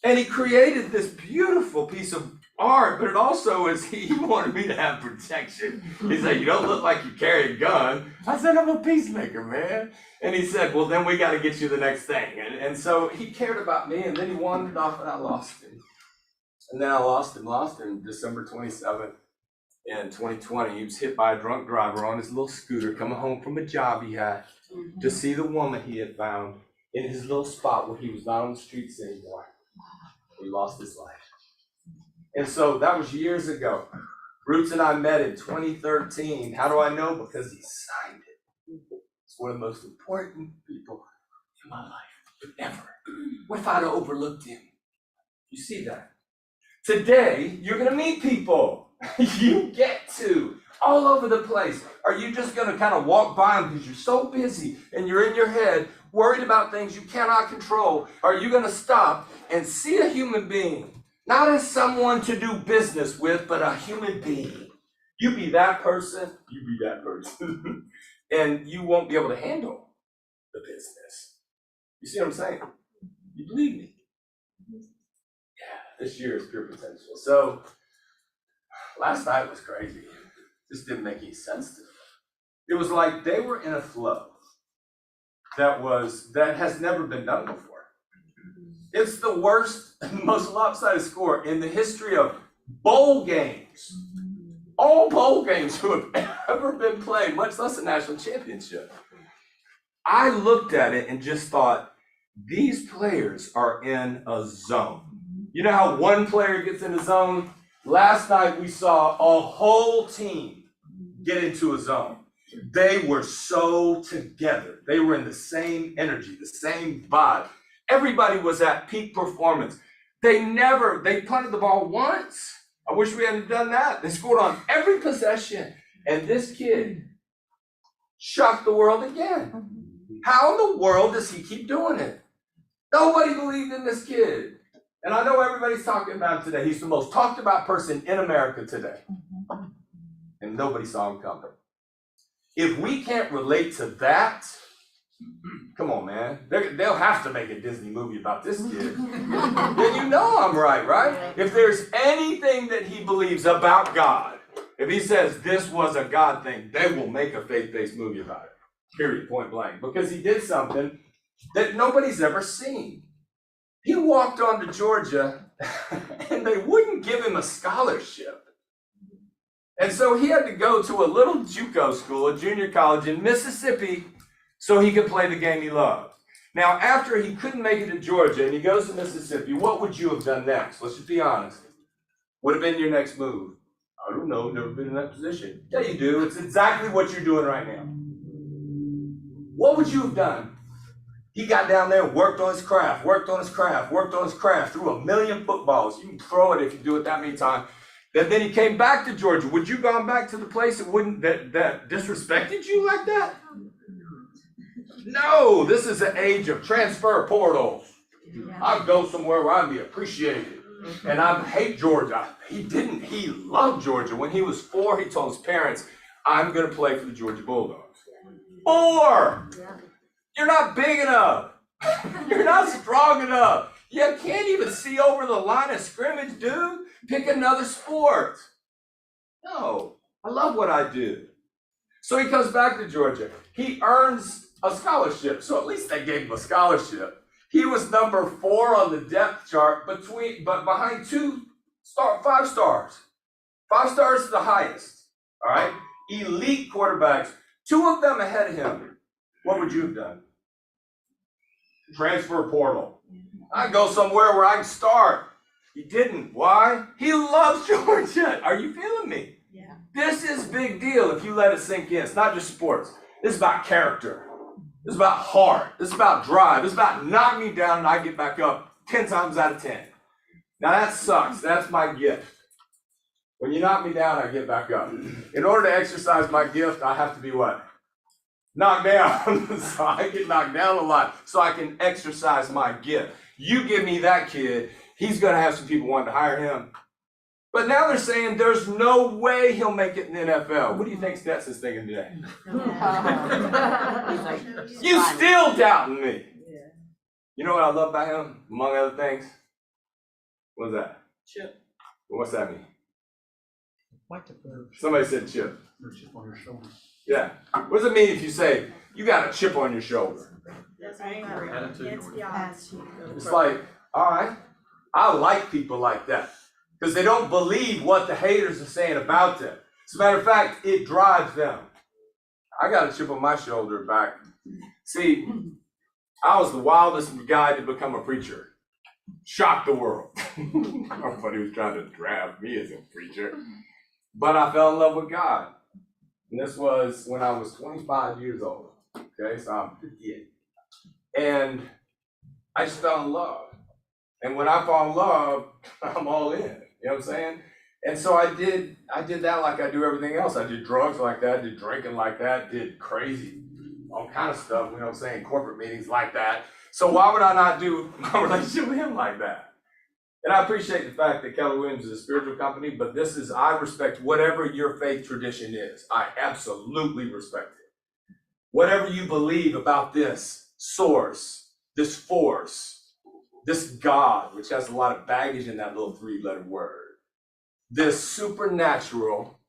L: and he created this beautiful piece of art, but it also is, he wanted me to have protection. He said, you don't look like you carry a gun. I said, I'm a peacemaker, man. And he said, well, then we got to get you the next thing. And so he cared about me, and then he wandered off, and I lost him. And then I lost him December 27th in 2020. He was hit by a drunk driver on his little scooter coming home from a job he had to see the woman he had found in his little spot where he was not on the streets anymore. He lost his life. And so that was years ago. Roots and I met in 2013. How do I know? Because he signed it. It's one of the most important people in my life. But never. What if I'd have overlooked him? You see that? Today, you're going to meet people. You get to. All over the place. Are you just going to kind of walk by them because you're so busy and you're in your head worried about things you cannot control? Are you going to stop and see a human being? Not as someone to do business with, but a human being. You be that person, you be that person. And you won't be able to handle the business. You see what I'm saying? You believe me? Yeah, this year is pure potential. So, last night was crazy. Just didn't make any sense to me. It was like they were in a flow that has never been done before. It's the worst, most lopsided score in the history of bowl games. All bowl games who have ever been played, much less a national championship. I looked at it and just thought, these players are in a zone. You know how one player gets in a zone? Last night we saw a whole team get into a zone. They were so together. They were in the same energy, the same vibe. Everybody was at peak performance. They punted the ball once. I wish we hadn't done that. They scored on every possession. And this kid shocked the world again. How in the world does he keep doing it? Nobody believed in this kid. And I know everybody's talking about him today. He's the most talked about person in America today. And nobody saw him coming. If we can't relate to that, come on, man. They'll have to make a Disney movie about this kid. Then you know I'm right? If there's anything that he believes about God, if he says this was a God thing, they will make a faith-based movie about it. Period, point blank. Because he did something that nobody's ever seen. He walked on to Georgia, and they wouldn't give him a scholarship. And so he had to go to a little JUCO school, a junior college in Mississippi, so he could play the game he loved. Now, after he couldn't make it to Georgia and he goes to Mississippi, what would you have done next? Let's just be honest. Would have been your next move? I don't know, never been in that position. Yeah, you do. It's exactly what you're doing right now. What would you have done? He got down there and worked on his craft, threw a million footballs. You can throw it if you do it that many times. And then he came back to Georgia. Would you gone back to the place that disrespected you like that? No, this is an age of transfer portals. I'll go somewhere where I'd be appreciated. And I hate Georgia. He loved Georgia. When he was 4, he told his parents, I'm going to play for the Georgia Bulldogs. 4! You're not big enough. You're not strong enough. You can't even see over the line of scrimmage, dude. Pick another sport. No, I love what I do. So he comes back to Georgia. He earns a scholarship. So at least they gave him a scholarship. He was number 4 on the depth chart behind 5 stars. 5 stars is the highest. All right. Elite quarterbacks. 2 of them ahead of him. What would you have done? Transfer portal. I go somewhere where I can start. He didn't. Why? He loves Georgia. Are you feeling me? Yeah. This is big deal if you let it sink in. It's not just sports. This is about character. This is about heart. This is about drive. This is about knock me down and I get back up 10 times out of 10. Now that sucks. That's my gift. When you knock me down, I get back up. In order to exercise my gift, I have to be what? Knocked down. So I get knocked down a lot so I can exercise my gift. You give me that kid, he's gonna have some people wanting to hire him. But now they're saying there's no way he'll make it in the NFL. What do you think Stetson's thinking today? You still doubting me. You know what I love about him, among other things? What's that?
I: Chip.
L: What's that mean?
A: Like to put
L: Somebody said chip.
A: a chip on your shoulder.
L: Yeah. What does it mean if you say, you got a chip on your shoulder?
I: That's angry. It's the odds.
L: It's like, all right, I like people like that. Because they don't believe what the haters are saying about them. As a matter of fact, it drives them. I got a chip on my shoulder back. See, I was the wildest guy to become a preacher. Shocked the world. Everybody was trying to draft me as a preacher. But I fell in love with God. And this was when I was 25 years old. Okay, so I'm 58. And I just fell in love. And when I fall in love, I'm all in. You know what I'm saying? And so I did that like I do everything else. I did drugs like that, did drinking like that, did crazy, all kind of stuff, you know what I'm saying, corporate meetings like that. So why would I not do my relationship with him like that? And I appreciate the fact that Keller Williams is a spiritual company, but I respect whatever your faith tradition is. I absolutely respect it. Whatever you believe about this source, this force, this God, which has a lot of baggage in that little 3-letter word, this supernatural,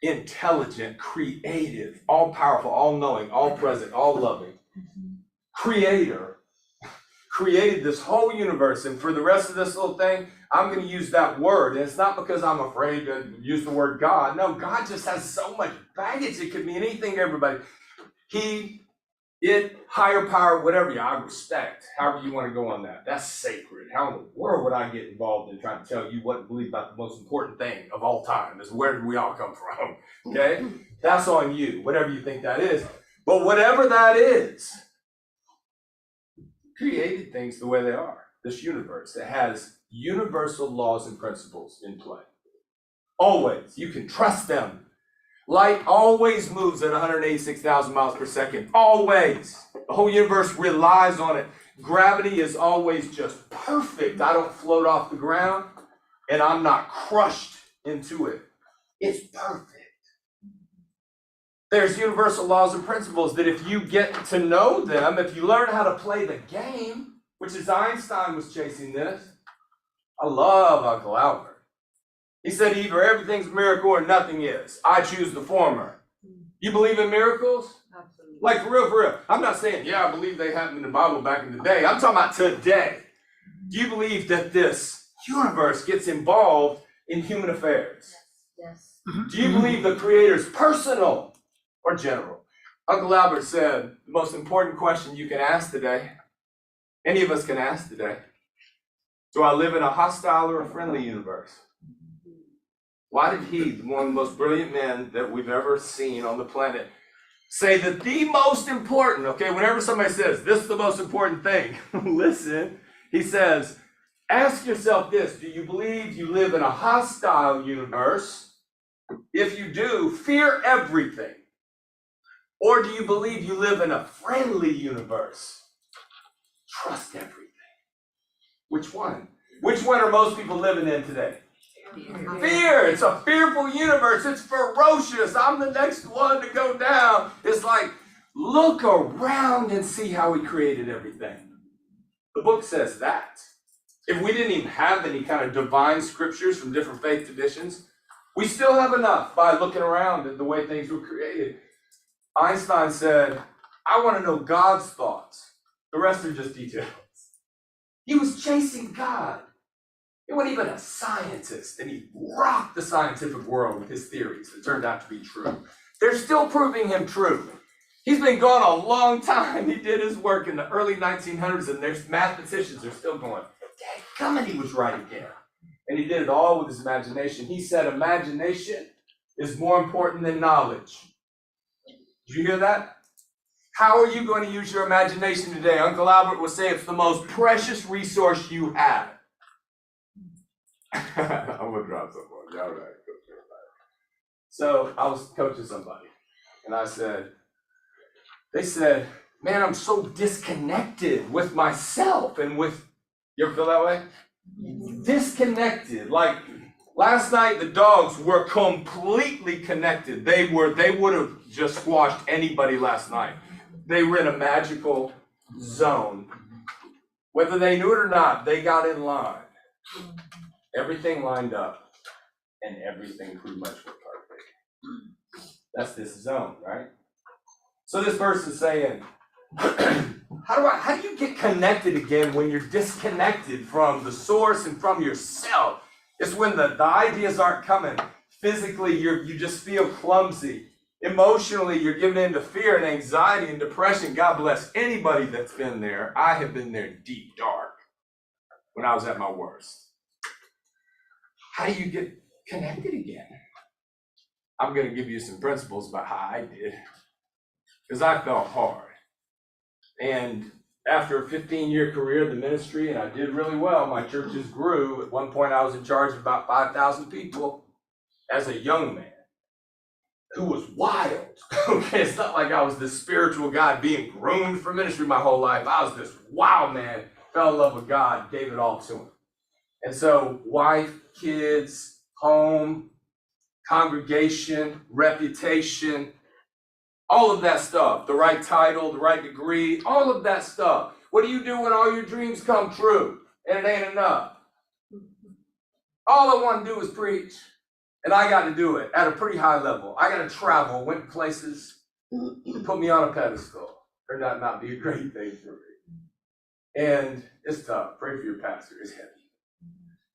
L: intelligent, creative, all-powerful, all-knowing, all-present, all-loving creator created this whole universe. And for the rest of this little thing, I'm going to use that word. And it's not because I'm afraid to use the word God. No, God just has so much baggage. It could be anything to everybody. Higher power, whatever I respect, however you want to go on that. That's sacred. How in the world would I get involved in trying to tell you what to believe about the most important thing of all time? Is where do we all come from? Okay? That's on you, whatever you think that is. But whatever that is, created things the way they are. This universe that has universal laws and principles in play. Always. You can trust them. Light always moves at 186,000 miles per second. Always. The whole universe relies on it. Gravity is always just perfect. I don't float off the ground and I'm not crushed into it. It's perfect. There's universal laws and principles that if you get to know them, if you learn how to play the game, which is Einstein was chasing this. I love Uncle Albert. He said either everything's a miracle or nothing is. I choose the former. You believe in miracles?
G: Absolutely.
L: Like for real. I'm not saying, yeah, I believe they happened in the Bible back in the day. I'm talking about today. Do you believe that this universe gets involved in human affairs?
F: Yes.
L: Do you believe the Creator's personal or general? Uncle Albert said the most important question you can ask today, any of us can ask today, do I live in a hostile or a friendly universe? Why did he, one of the most brilliant men that we've ever seen on the planet, say that the most important, okay, whenever somebody says, this is the most important thing, listen, he says, ask yourself this, do you believe you live in a hostile universe? If you do, fear everything. Or do you believe you live in a friendly universe? Trust everything. Which one? Which one are most people living in today? Fear. It's a fearful universe. It's ferocious. I'm the next one to go down. It's like, look around and see how he created everything. The book says that. If we didn't even have any kind of divine scriptures from different faith traditions, we still have enough by looking around at the way things were created. Einstein said, I want to know God's thoughts. The rest are just details. He was chasing God. He wasn't even a scientist, and he rocked the scientific world with his theories that turned out to be true. They're still proving him true. He's been gone a long time. He did his work in the early 1900s, and there's mathematicians are still going, dadgummit, he was right again. And he did it all with his imagination. He said imagination is more important than knowledge. Did you hear that? How are you going to use your imagination today? Uncle Albert would say it's the most precious resource you have. I'm going to drop something on you. All right. So I was coaching somebody and they said, man, I'm so disconnected with myself and with, you ever feel that way? Disconnected. Like last night, the dogs were completely connected. They would have just squashed anybody last night. They were in a magical zone. Whether they knew it or not, they got in line. Everything lined up and everything pretty much went perfect. That's this zone, right? So this person's saying, how do you get connected again when you're disconnected from the source and from yourself? It's when the ideas aren't coming. Physically, you just feel clumsy. Emotionally, you're giving in to fear and anxiety and depression. God bless anybody that's been there. I have been there deep dark when I was at my worst. How do you get connected again? I'm going to give you some principles about how I did, because I felt hard. And after a 15-year career in the ministry, and I did really well, my churches grew. At one point, I was in charge of about 5,000 people as a young man who was wild. Okay, it's not like I was this spiritual guy being groomed for ministry my whole life. I was this wild man, fell in love with God, gave it all to him. And so wife, kids, home, congregation, reputation, all of that stuff, the right title, the right degree, all of that stuff. What do you do when all your dreams come true and it ain't enough? All I want to do is preach. And I got to do it at a pretty high level. I got to travel, went places, put me on a pedestal. Turned out not be a great thing for me. And it's tough. Pray for your pastor. It's heavy.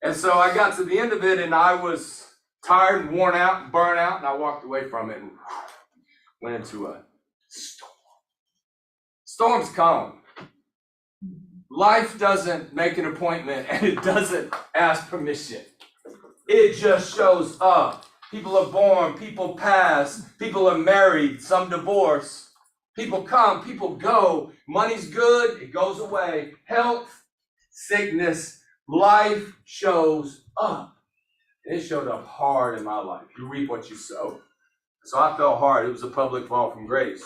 L: And so I got to the end of it and I was tired and worn out and burnt out, and I walked away from it and went into a storm. Storms come. Life doesn't make an appointment and it doesn't ask permission. It just shows up. People are born, people pass, people are married, some divorce. People come, people go. Money's good, it goes away. Health, sickness, life shows up. It showed up hard in my life. You reap what you sow. So I felt hard. It was a public fall from grace.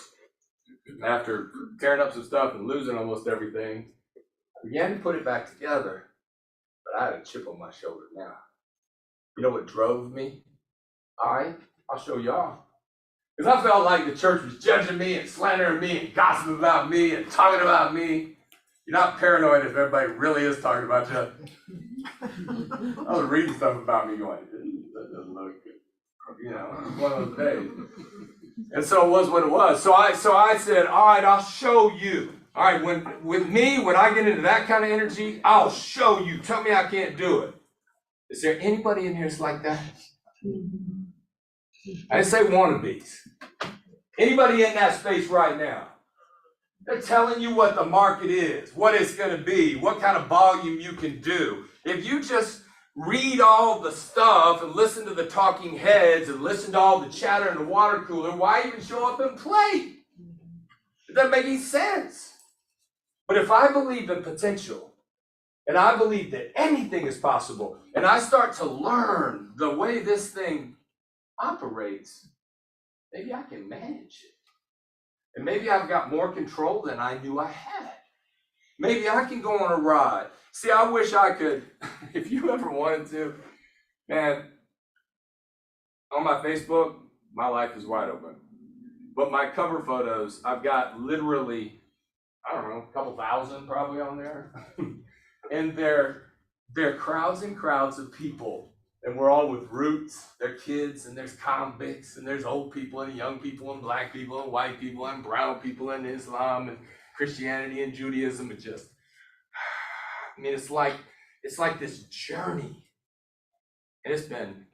L: After tearing up some stuff and losing almost everything, I began to put it back together. But I had a chip on my shoulder now. You know what drove me? I'll show y'all. Because I felt like the church was judging me and slandering me and gossiping about me and talking about me. You're not paranoid if everybody really is talking about you. I was reading stuff about me going, that doesn't look good. You know, it was one of those days. And so it was what it was. So I said, all right, I'll show you. All right, when I get into that kind of energy, I'll show you. Tell me I can't do it. Is there anybody in here that's like that? I didn't say wannabes. Anybody in that space right now? They're telling you what the market is, what it's going to be, what kind of volume you can do. If you just read all the stuff and listen to the talking heads and listen to all the chatter in the water cooler, why even show up and play? It doesn't make any sense. But if I believe in potential, and I believe that anything is possible, and I start to learn the way this thing operates, maybe I can manage it. And maybe I've got more control than I knew I had. Maybe I can go on a ride. See, I wish I could, if you ever wanted to, man, on my Facebook, my life is wide open. But my cover photos, I've got literally, I don't know, a couple thousand probably on there. And they're crowds and crowds of people. And we're all with roots. They're kids, and there's convicts, and there's old people, and young people, and black people, and white people, and brown people, and Islam, and Christianity, and Judaism. It just, I mean, it's like this journey. And it's been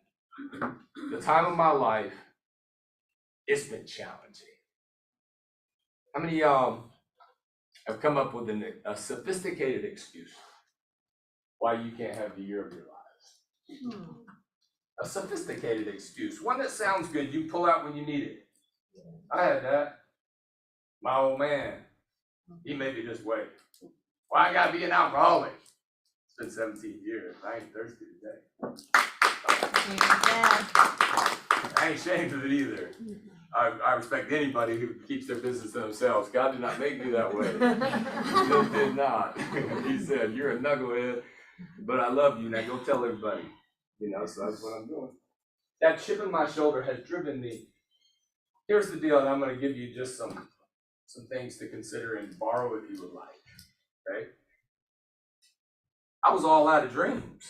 L: the time of my life. It's been challenging. How many of y'all have come up with a sophisticated excuse why you can't have the year of your lives? A sophisticated excuse, one that sounds good, you pull out when you need it. I had that. My old man, he made me this way. Well, I gotta be an alcoholic. It's been 17 years. I ain't thirsty today. I ain't ashamed of it either. I respect anybody who keeps their business to themselves. God did not make me that way. He did not. He said, you're a knucklehead, but I love you. Now go tell everybody. You know, so that's what I'm doing. That chip in my shoulder has driven me. Here's the deal, and I'm going to give you just some things to consider and borrow if you would like. Okay? I was all out of dreams.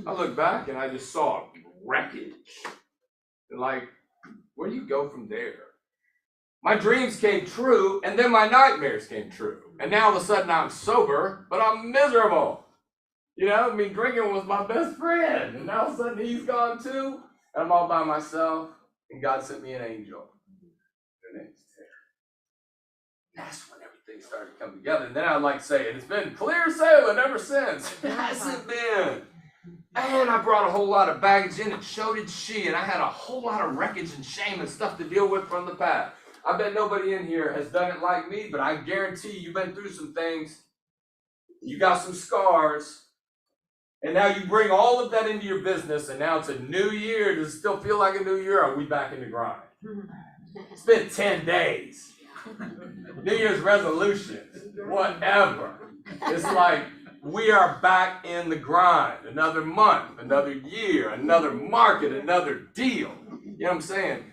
L: I look back and I just saw wreckage. And like, where do you go from there? My dreams came true, and then my nightmares came true. And now all of a sudden I'm sober, but I'm miserable. You know, I mean, drinking was my best friend, and now all of a sudden he's gone too, and I'm all by myself, and God sent me an angel. Her name's Terry. That's when everything started to come together. And then I'd like to say, and it's been clear sailing ever since. It hasn't been. And I brought a whole lot of baggage in, and so did she, and I had a whole lot of wreckage and shame and stuff to deal with from the past. I bet nobody in here has done it like me, but I guarantee you've been through some things. You got some scars, and now you bring all of that into your business, and now it's a new year. Does it still feel like a new year, or are we back in the grind? It's been 10 days. New Year's resolutions, whatever. It's like, we are back in the grind. Another month, another year, another market, another deal. You know what I'm saying?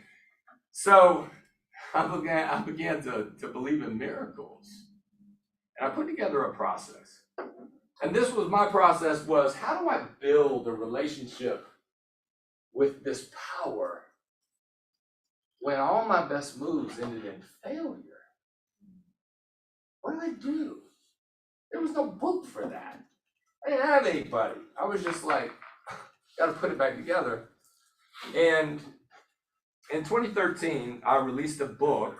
L: So I began to believe in miracles. And I put together a process. And this was my process was, how do I build a relationship with this power when all my best moves ended in failure? What did I do? There was no book for that. I didn't have anybody. I was just like, gotta put it back together. And in 2013, I released a book,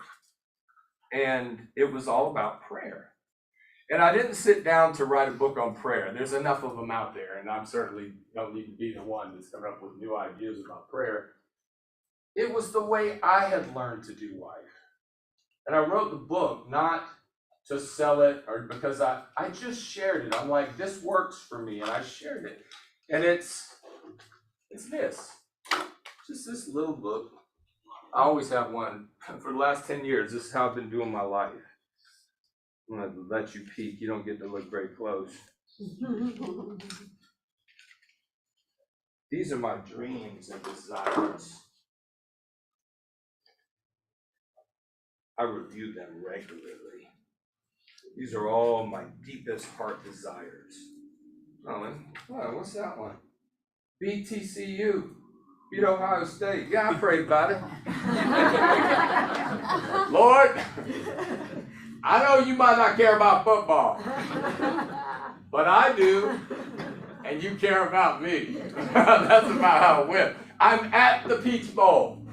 L: and it was all about prayer. And I didn't sit down to write a book on prayer. There's enough of them out there, and I certainly don't need to be the one that's coming up with new ideas about prayer. It was the way I had learned to do life. And I wrote the book not to sell it or because I just shared it. I'm like, this works for me, and I shared it. And it's this, just this little book. I always have one. For the last 10 years, this is how I've been doing my life. I'm gonna let you peek. You don't get to look very close. These are my dreams and desires. I review them regularly. These are all my deepest heart desires. Oh, what's that one? BTCU, beat Ohio State. Yeah, I prayed about it. Lord, I know you might not care about football, but I do, and you care about me. That's about how it went. I'm at the Peach Bowl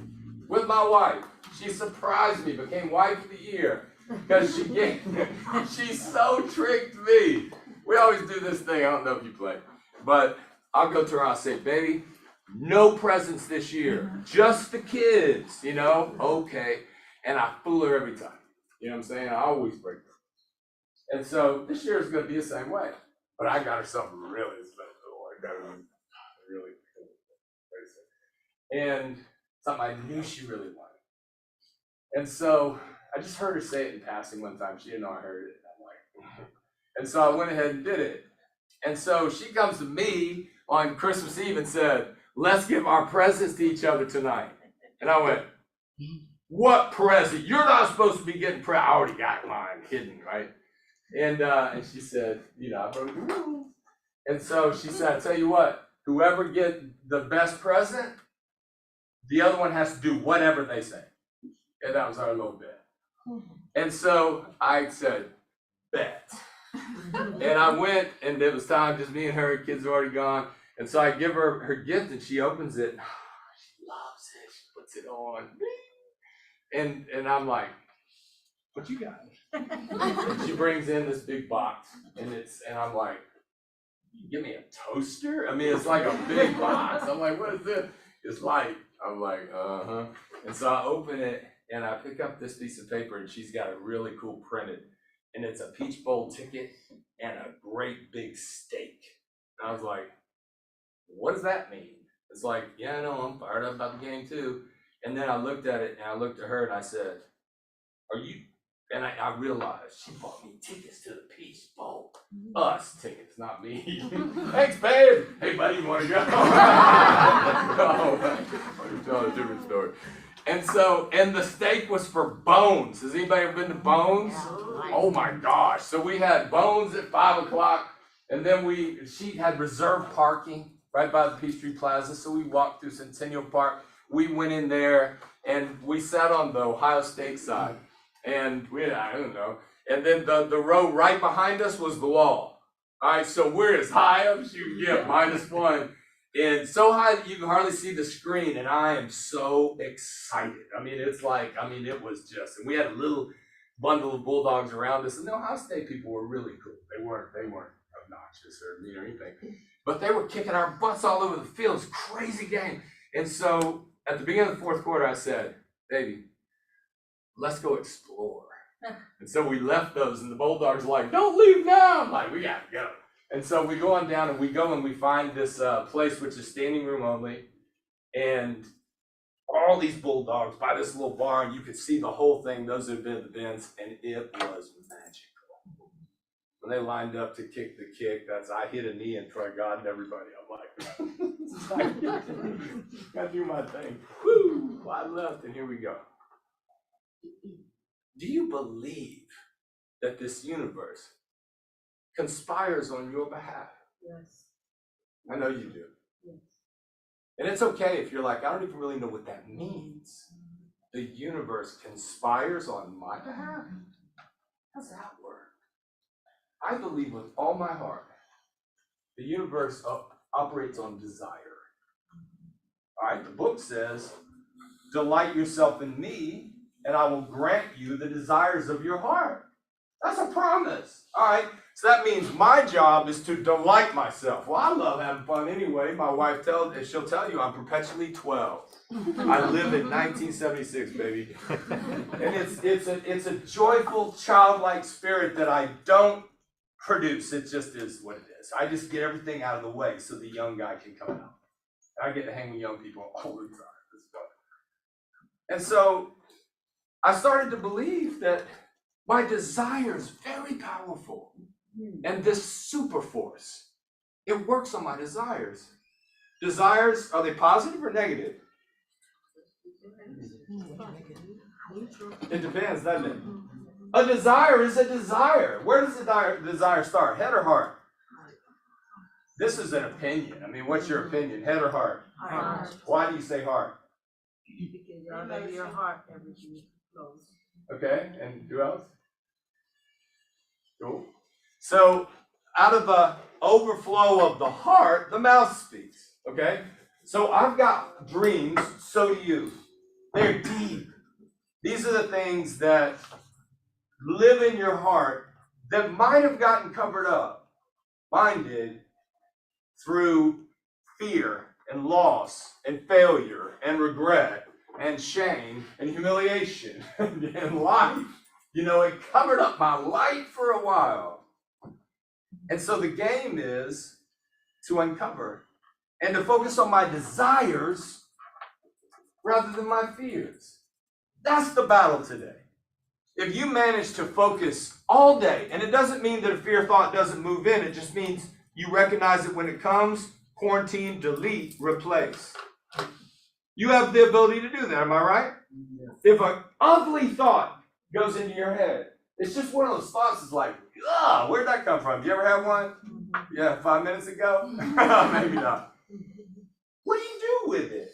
L: with my wife. She surprised me, became wife of the year, because she so tricked me. We always do this thing, I don't know if you play, but I'll go to her and I'll say, baby, no presents this year, just the kids, you know? Okay, and I fool her every time. You know what I'm saying? I always break her. And so this year is going to be the same way, but I got her something really special. I got her really cool. And something I knew she really wanted. And so I just heard her say it in passing one time. She didn't know I heard it. I'm like, and so I went ahead and did it. And so she comes to me on Christmas Eve and said, let's give our presents to each other tonight. And I went, what present? You're not supposed to be getting I already got mine hidden, right? And she said, you know, I broke the rules. And so she said, I tell you what, whoever gets the best present, the other one has to do whatever they say. And that was our little bet. And so I said, bet. And I went, and it was time, just me and her, kids are already gone. And so I give her her gift, and she opens it. She loves it. She puts it on. And I'm like, what you got? And she brings in this big box, and I'm like, you give me a toaster? I mean, it's like a big box. I'm like, what is this? It's light. I'm like, uh-huh. And so I open it, and I pick up this piece of paper, and she's got it really cool printed. And it's a Peach Bowl ticket and a great big steak. And I was like, what does that mean? It's like, yeah, I know, I'm fired up about the game too. And then I looked at it and I looked at her and I said, are you, and I realized she bought me tickets to the Peach Bowl. Us tickets, not me. Thanks, babe. Hey, buddy, you want to go? No, let me tell a different story. And so, and the steak was for Bones. Has anybody ever been to Bones? Oh my gosh. So we had Bones at 5 o'clock, and then she had reserved parking right by the Peachtree Plaza. So we walked through Centennial Park. We went in there and we sat on the Ohio State side. And I don't know. And then the row right behind us was the wall. All right, so we're as high up as you can get, -1. And so high that you can hardly see the screen. And I am so excited. I mean, it was just, and we had a little bundle of Bulldogs around us. And the Ohio State people were really cool. They weren't obnoxious or mean or anything. But they were kicking our butts all over the field. It was a crazy game. And so at the beginning of the fourth quarter, I said, baby, let's go explore. And so we left those, and the Bulldogs were like, don't leave now. I'm like, we gotta go. And so we go on down, and we go and we find this place which is standing room only, and all these Bulldogs by this little bar, and you could see the whole thing. Those have been at the Benz, and it was magical. When they lined up to kick the kick, I hit a knee and Troy God and everybody. I'm like, gotta do my thing. Woo! I left, and here we go. Do you believe that this universe conspires on your behalf?
F: Yes.
L: I know you do.
F: Yes.
L: And it's okay if you're like, I don't even really know what that means. The universe conspires on my behalf? How does that work? I believe with all my heart, the universe operates on desire. All right, the book says, delight yourself in me, and I will grant you the desires of your heart. That's a promise. All right. So that means my job is to delight myself. Well, I love having fun anyway. My wife she'll tell you I'm perpetually 12. I live in 1976, baby. And it's a joyful, childlike spirit that I don't produce. It just is what it is. I just get everything out of the way so the young guy can come out. I get to hang with young people all the time. It's fun. And so I started to believe that my desire is very powerful. And this super force, it works on my desires. Desires, are they positive or negative? It depends, doesn't it? A desire is a desire. Where does the desire start? Head or heart? This is an opinion. I mean, what's your opinion? Head or heart?
F: Heart.
L: Why do you say heart?
F: Because your heart, everything flows.
L: Okay, and who else? Cool. So, out of the overflow of the heart, the mouth speaks. Okay? So, I've got dreams, so do you. They're deep. These are the things that live in your heart that might have gotten covered up. Mine did through fear and loss and failure and regret and shame and humiliation and life. You know, it covered up my life for a while. And so the game is to uncover and to focus on my desires rather than my fears. That's the battle today. If you manage to focus all day, and it doesn't mean that a fear thought doesn't move in, it just means you recognize it when it comes, quarantine, delete, replace. You have the ability to do that, am I right? If an ugly thought goes into your head, it's just one of those thoughts that's like, ugh, where'd that come from? Do you ever have one? Yeah, 5 minutes ago? Maybe not. What do you do with it?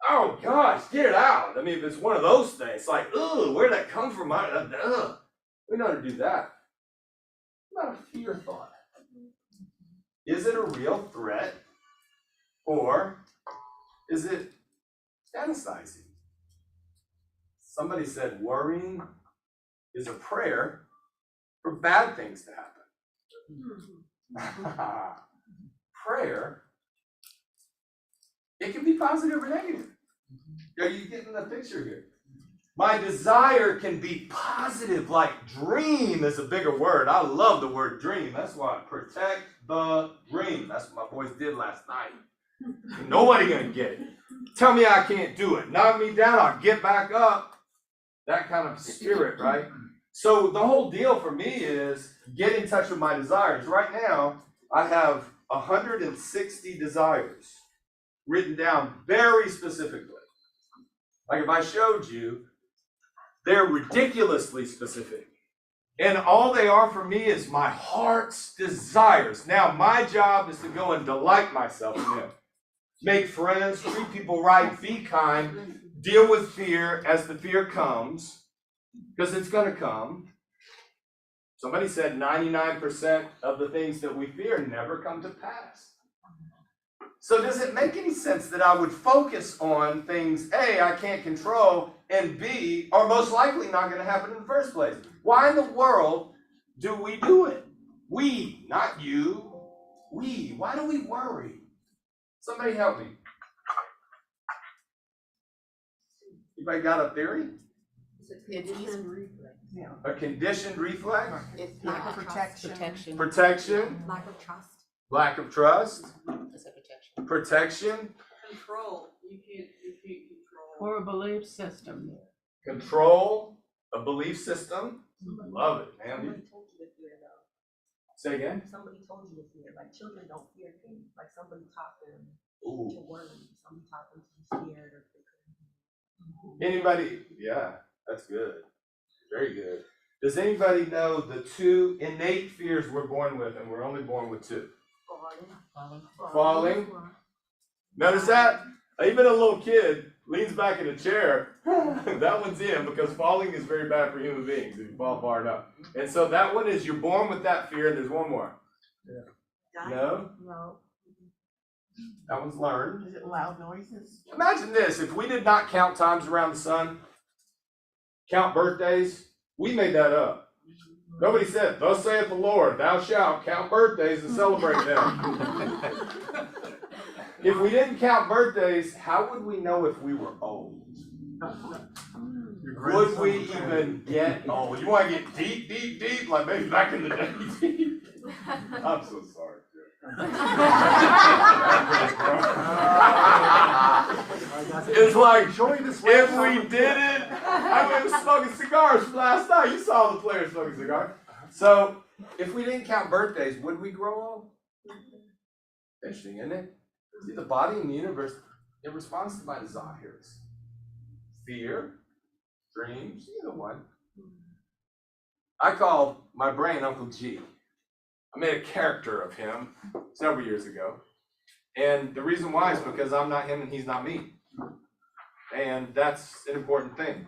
L: Oh gosh, get it out. I mean, if it's one of those things, like, ugh, where'd that come from? Ugh. We know how to do that. What about a fear thought? Is it a real threat? Or is it fantasizing? Somebody said worrying is a prayer for bad things to happen. Prayer, it can be positive or negative. Are you getting the picture here? My desire can be positive, like dream is a bigger word. I love the word dream. That's why I protect the dream. That's what my boys did last night. Nobody gonna get it. Tell me I can't do it. Knock me down, I'll get back up. That kind of spirit, right? So the whole deal for me is get in touch with my desires. Right now, I have 160 desires written down very specifically. Like if I showed you, they're ridiculously specific. And all they are for me is my heart's desires. Now, my job is to go and delight myself in them. Make friends, treat people right, be kind, deal with fear as the fear comes, because it's going to come. Somebody said 99% of the things that we fear never come to pass. So does it make any sense that I would focus on things, A, I can't control, and B, are most likely not going to happen in the first place? Why in the world do we do it? We, not you. We. Why do we worry? Somebody help me. Anybody got a theory? A conditioned reflex?
I: It's lack of protection.
L: Protection?
M: Lack of trust.
L: Lack of trust?
G: It's a protection.
L: Protection?
D: Control, you can't control.
G: Or a belief system.
L: Control? A belief system? Love it, man.
F: Somebody told you to fear though.
L: Say again?
F: Somebody told you to fear, like children don't fear things, like somebody taught them
L: Ooh.
F: to worry, somebody taught them to be scared or.
L: Anybody? Yeah, that's good. Very good. Does anybody know the two innate fears we're born with, and we're only born with two? Falling. Notice that? Even a little kid leans back in a chair. That one's in because falling is very bad for human beings if you fall far enough. And so that one is you're born with that fear, and there's one more. Yeah. No?
I: No.
L: That one's learned.
I: Is it loud noises?
L: Imagine this, if we did not count times around the sun, count birthdays, we made that up. Nobody said, thus saith the Lord, thou shalt count birthdays and celebrate them. If we didn't count birthdays, how would we know if we were old? Would we even get old? You want to get deep, deep, deep, like maybe back in the day? I'm so sorry. It's like, if we did it, I was smoking cigars from last night. You saw the players smoking cigars. So, if we didn't count birthdays, would we grow old? Interesting, isn't it? See, the body in the universe, it responds to my desires. Fear, dreams, either one. I called my brain Uncle G. I made a character of him several years ago. And the reason why is because I'm not him and he's not me. And that's an important thing.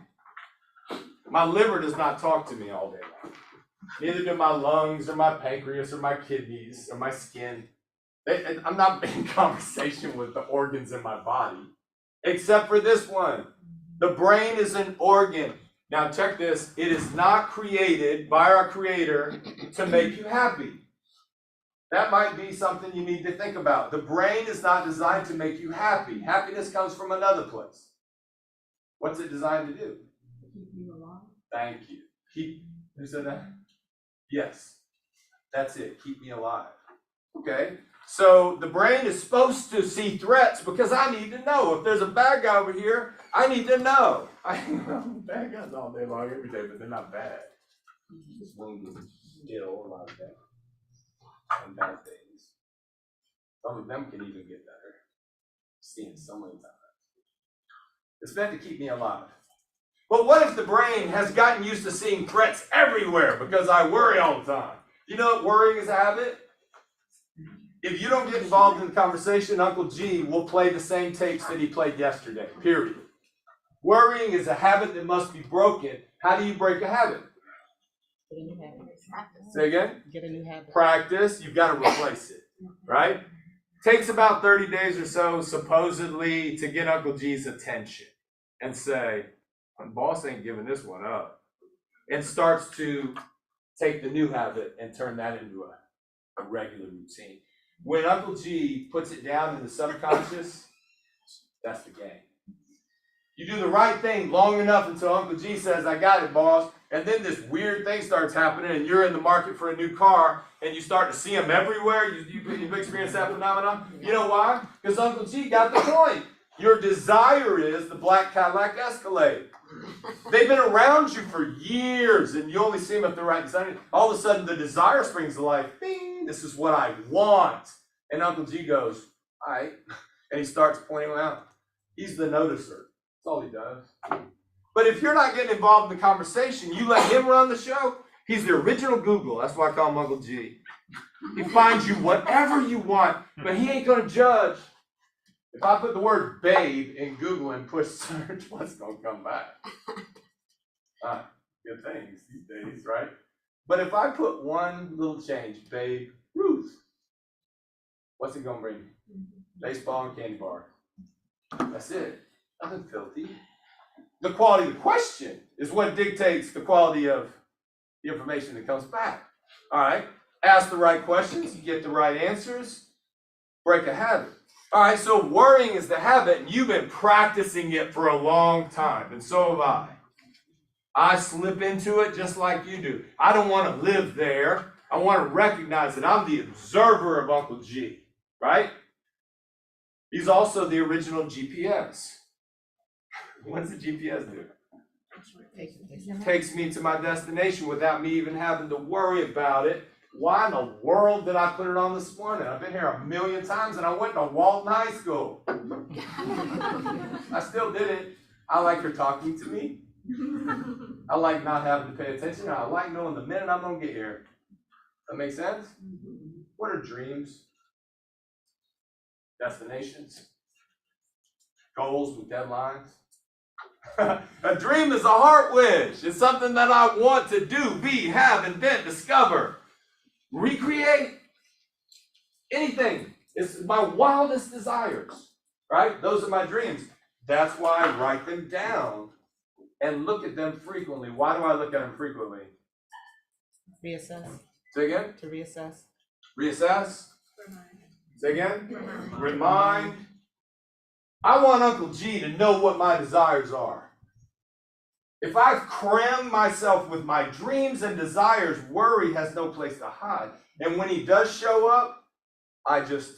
L: My liver does not talk to me all day long. Neither do my lungs or my pancreas or my kidneys or my skin. I'm not in conversation with the organs in my body, except for this one. The brain is an organ. Now check this. It is not created by our Creator to make you happy. That might be something you need to think about. The brain is not designed to make you happy. Happiness comes from another place. What's it designed to do?
F: Keep you alive.
L: Thank you. Who said that? Yes. That's it. Keep me alive. Okay. So the brain is supposed to see threats because I need to know. If there's a bad guy over here, I need to know. I know bad guys all day long, every day, but they're not bad. Just wounded, ill, a lot of that. And bad things. Some of them can even get better. Seen so many times. It's meant to keep me alive. But what if the brain has gotten used to seeing threats everywhere because I worry all the time? You know what worrying is a habit? If you don't get involved in the conversation, Uncle G will play the same tapes that he played yesterday, period. Worrying is a habit that must be broken. How do you break a habit?
G: Get a new habit.
L: Say again?
G: Get a new habit.
L: Practice, you've got to replace it, right? Takes about 30 days or so, supposedly, to get Uncle G's attention and say, my boss ain't giving this one up. And starts to take the new habit and turn that into a regular routine. When Uncle G puts it down in the subconscious, that's the game. You do the right thing long enough until Uncle G says, I got it, boss. And then this weird thing starts happening and you're in the market for a new car and you start to see them everywhere. You've experienced that phenomenon. You know why? Because Uncle G got the point. Your desire is the black Cadillac Escalade. They've been around you for years and you only see them if they're right beside you. All of a sudden the desire springs to life. Bing, this is what I want. And Uncle G goes, all right. And he starts pointing them out. He's the noticer. That's all he does. But if you're not getting involved in the conversation, you let him run the show. He's the original Google. That's why I call him Uncle G. He finds you whatever you want, but he ain't gonna judge. If I put the word babe in Google and push search, what's gonna come back? Good things these days, right? But if I put one little change, babe Ruth, what's it gonna bring me? Baseball and candy bar. That's it. Nothing filthy. The quality of the question is what dictates the quality of the information that comes back. All right? Ask the right questions, you get the right answers, break a habit. All right, so worrying is the habit, and you've been practicing it for a long time, and so have I. I slip into it just like you do. I don't want to live there. I want to recognize that I'm the observer of Uncle G, right? He's also the original GPS. What does the GPS do? Takes me to my destination without me even having to worry about it. Why in the world did I put it on this morning? I've been here a million times and I went to Walton High School. I still did it. I like her talking to me. I like not having to pay attention. I like knowing the minute I'm going to get here. That makes sense? What are dreams? Destinations? Goals with deadlines? A dream is a heart wish. It's something that I want to do, be, have, invent, discover, recreate. Anything. It's my wildest desires, right? Those are my dreams. That's why I write them down and look at them frequently. Why do I look at them frequently?
G: Reassess.
L: Say again?
G: To reassess.
L: Reassess? Say again? Remind. I want Uncle G to know what my desires are. If I cram myself with my dreams and desires, worry has no place to hide. And when he does show up, I just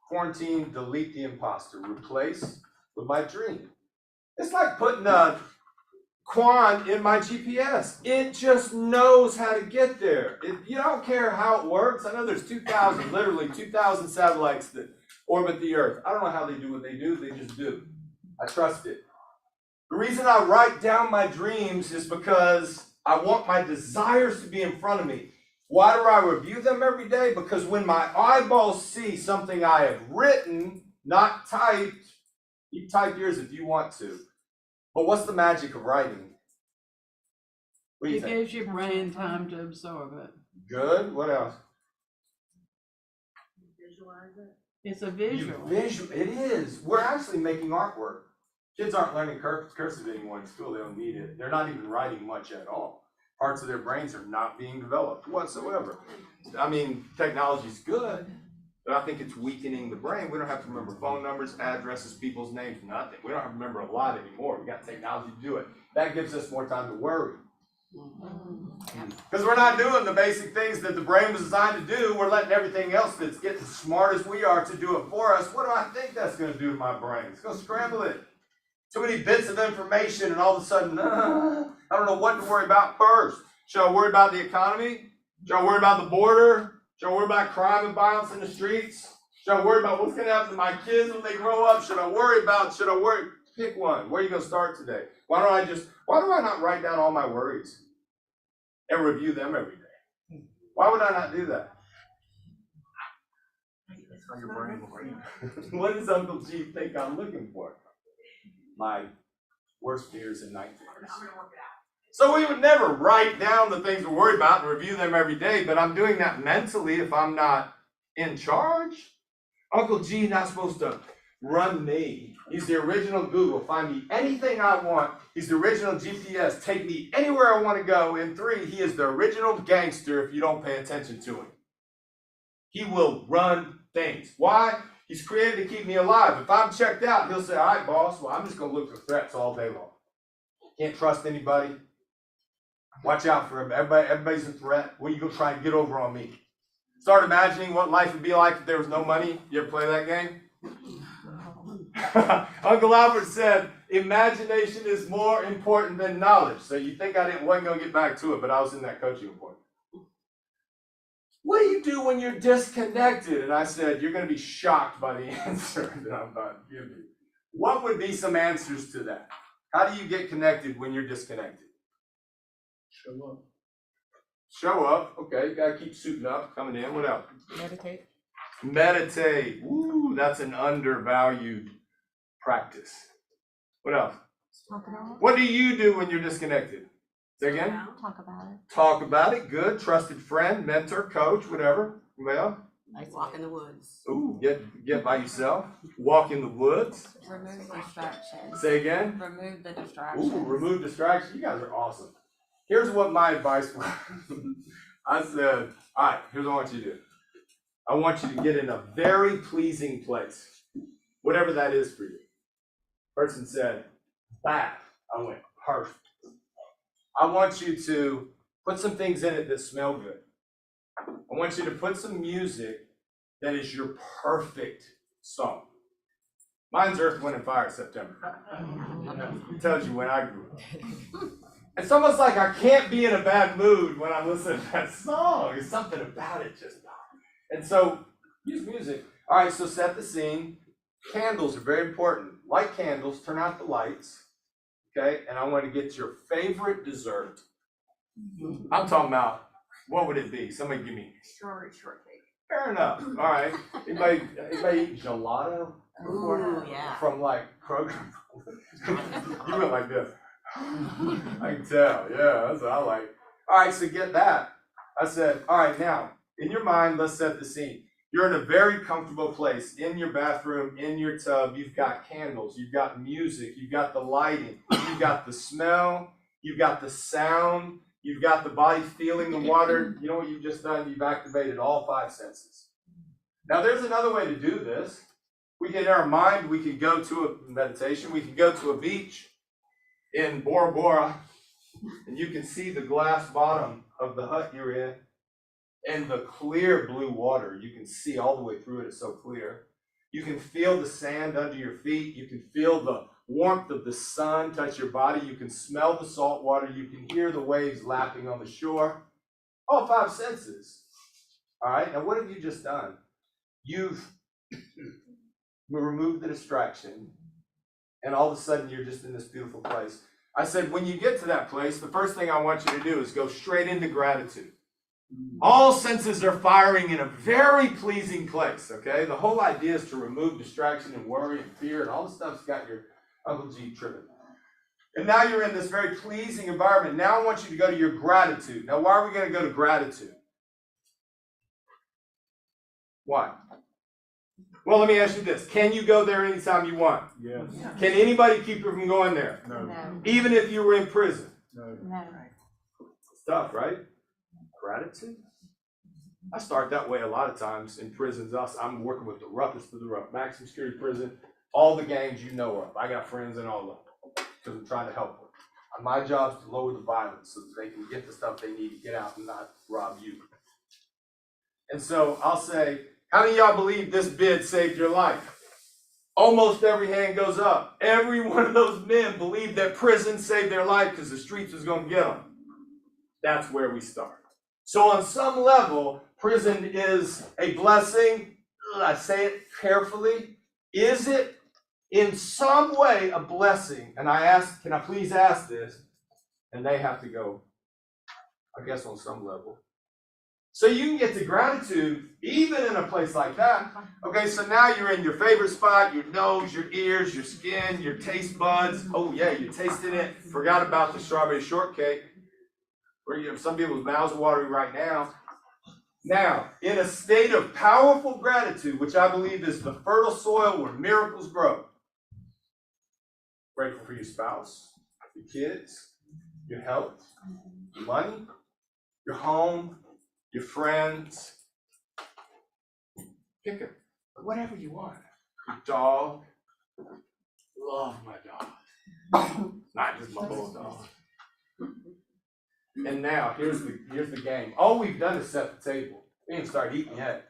L: quarantine, delete the imposter, replace with my dream. It's like putting a Quan in my GPS. It just knows how to get there. You don't care how it works. I know there's 2,000, literally 2,000 satellites that orbit the Earth. I don't know how they do what they do. They just do. I trust it. The reason I write down my dreams is because I want my desires to be in front of me. Why do I review them every day? Because when my eyeballs see something I have written, not typed, you type yours if you want to. But what's the magic of writing? What do you
G: It
L: think?
G: gives your brain time to absorb it.
L: Good. What else?
F: Visualize it.
G: It's a visual.
L: It is. We're actually making artwork. Kids aren't learning cursive anymore in school. They don't need it. They're not even writing much at all. Parts of their brains are not being developed whatsoever. I mean, technology's good, but I think it's weakening the brain. We don't have to remember phone numbers, addresses, people's names, nothing. We don't have to remember a lot anymore. We got technology to do it. That gives us more time to worry. Because we're not doing the basic things that the brain was designed to do. We're letting everything else that's getting as smart as we are to do it for us. What do I think that's going to do to my brain? It's going to scramble it. Too many bits of information, and all of a sudden, I don't know what to worry about first. Should I worry about the economy? Should I worry about the border? Should I worry about crime and violence in the streets? Should I worry about what's going to happen to my kids when they grow up? Should I worry? Pick one. Where are you going to start today? Why do I not write down all my worries and review them every day? Why would I not do that? What does Uncle G think I'm looking for? My worst fears and nightmares. So we would never write down the things we're worried about and review them every day, but I'm doing that mentally if I'm not in charge. Uncle G not supposed to run me. He's the original Google. Find me anything I want. He's the original GPS. Take me anywhere I want to go. And 3, he is the original gangster if you don't pay attention to him. He will run things. Why? He's created to keep me alive. If I'm checked out, he'll say, all right, boss, well, I'm just gonna look for threats all day long. Can't trust anybody. Watch out for everybody. Everybody's a threat. What are you gonna try and get over on me? Start imagining what life would be like if there was no money. You ever play that game? Uncle Albert said, imagination is more important than knowledge. So you think wasn't gonna get back to it, but I was in that coaching appointment. What do you do when you're disconnected? And I said, you're gonna be shocked by the answer that I'm about to give you. What would be some answers to that? How do you get connected when you're disconnected?
A: Show up.
L: Show up. Okay, you gotta keep suiting up, coming in. What else?
G: Meditate.
L: Meditate. Woo, that's an undervalued practice. What else?
M: Talk about it.
L: What do you do when you're disconnected? Say again?
M: Talk about it.
L: Talk about it. Good. Trusted friend, mentor, coach, whatever. Anybody else?
G: Nice walk in the woods.
L: Ooh, get by yourself. Walk in the woods.
M: Remove distractions.
L: Say again?
M: Remove the distractions.
L: Ooh, remove distractions. You guys are awesome. Here's what my advice was. I said, all right, here's what I want you to do. I want you to get in a very pleasing place, whatever that is for you. Person said, bath. I went, perfect. I want you to put some things in it that smell good. I want you to put some music that is your perfect song. Mine's Earth, Wind, and Fire, September. It tells you when I grew up. It's almost like I can't be in a bad mood when I'm listening to that song. There's something about it just. And so, use music. All right, so set the scene. Candles are very important. Light candles, turn out the lights. Okay, and I want to get your favorite dessert. I'm talking about, what would it be? Somebody give me.
M: Strawberry shortcake.
L: Fair enough. All right. Anybody eat gelato?
G: Ooh, yeah.
L: From like Kroger? You went like this. I can tell. Yeah, that's what I like. All right, so get that. I said, all right, now, in your mind, let's set the scene. You're in a very comfortable place, in your bathroom, in your tub. You've got candles, you've got music, you've got the lighting, you've got the smell, you've got the sound, you've got the body feeling the water. You know what you've just done? You've activated all 5 senses. Now, there's another way to do this. We can, in our mind, we could go to a meditation, we could go to a beach in Bora Bora, and you can see the glass bottom of the hut you're in, and the clear blue water. You can see all the way through it. It's so clear. You can feel the sand under your feet. You can feel the warmth of the sun touch your body. You can smell the salt water. You can hear the waves lapping on the shore. All 5 senses. All right, now what have you just done? You've removed the distraction, and all of a sudden you're just in this beautiful place. I said, when you get to that place, the first thing I want you to do is go straight into gratitude. All senses are firing in a very pleasing place, okay? The whole idea is to remove distraction and worry and fear, and all the stuff's got your Uncle G tripping. And now you're in this very pleasing environment. Now I want you to go to your gratitude. Now, why are we going to go to gratitude? Why? Well, let me ask you this. Can you go there anytime you want?
A: Yes.
L: Can anybody keep you from going there?
A: No.
L: Even if you were in prison?
A: No.
L: It's tough, right? Gratitude? I start that way a lot of times in prisons. I'm working with the roughest of the rough. Maximum security prison, all the gangs you know of. I got friends in all of them because I'm trying to help them. My job is to lower the violence so that they can get the stuff they need to get out and not rob you. And so I'll say, how many of y'all believe this bid saved your life? Almost every hand goes up. Every one of those men believed that prison saved their life because the streets was going to get them. That's where we start. So on some level, prison is a blessing. I say it carefully. Is it in some way a blessing? And I ask, can I please ask this? And they have to go, I guess on some level. So you can get to gratitude even in a place like that. Okay, so now you're in your favorite spot, your nose, your ears, your skin, your taste buds. Oh yeah, you're tasting it. Forgot about the strawberry shortcake. Where some people's mouths are watering right now. Now, in a state of powerful gratitude, which I believe is the fertile soil where miracles grow. Grateful for your spouse, your kids, your health, your money, your home, your friends. Pick it. whatever you want. Dog, love my dog, not just my bulldog. And now, here's the game. All we've done is set the table. We didn't start eating yet.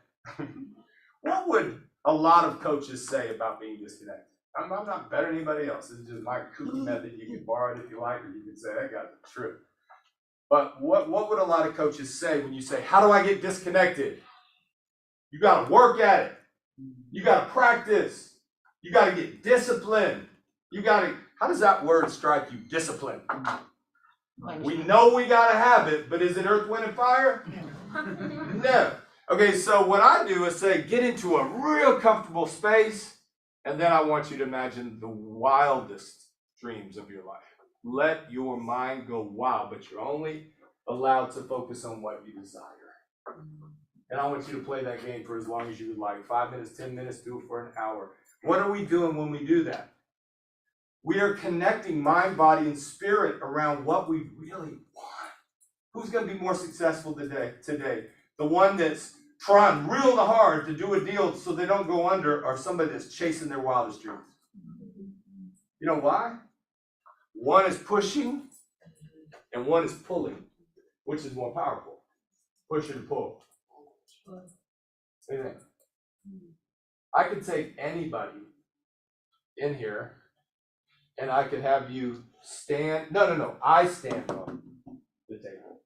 L: What would a lot of coaches say about being disconnected? I'm not better than anybody else. This is just my kooky method. You can borrow it if you like, or you can say, that guy's true. But what would a lot of coaches say when you say, how do I get disconnected? You gotta work at it. You gotta practice. You gotta get disciplined. How does that word strike you? Discipline. We know we gotta have it, but is it earth, wind, and fire? No. Okay, so what I do is say, get into a real comfortable space, and then I want you to imagine the wildest dreams of your life. Let your mind go wild, but you're only allowed to focus on what you desire. And I want you to play that game for as long as you would like. 5 minutes, 10 minutes, do it for an hour. What are we doing when we do that? We are connecting mind, body, and spirit around what we really want. Who's going to be more successful today? The one that's trying real hard to do a deal so they don't go under, or somebody that's chasing their wildest dreams? You know why? One is pushing and one is pulling. Which is more powerful? Push or pull? What do you think? I could take anybody in here and I could have you stand. No. I stand on the table.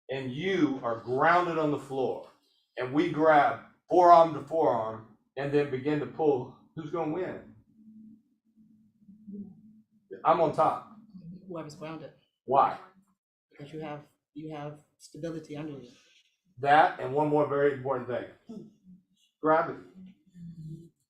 L: And you are grounded on the floor. And we grab forearm to forearm and then begin to pull. Who's going to win? I'm on top.
G: Whoever's grounded.
L: Why?
G: Because you have stability under you.
L: That and one more very important thing. Gravity.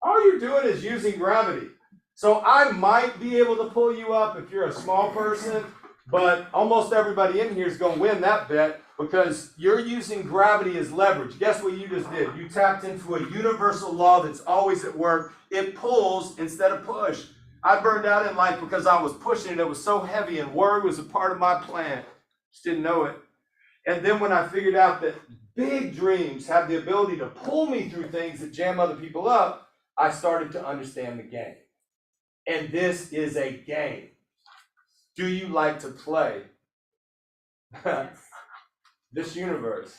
L: All you're doing is using gravity. So I might be able to pull you up if you're a small person, but almost everybody in here is going to win that bet because you're using gravity as leverage. Guess what you just did? You tapped into a universal law that's always at work. It pulls instead of push. I burned out in life because I was pushing it. It was so heavy, and worry was a part of my plan. Just didn't know it. And then when I figured out that big dreams have the ability to pull me through things that jam other people up, I started to understand the game. And this is a game. Do you like to play this universe?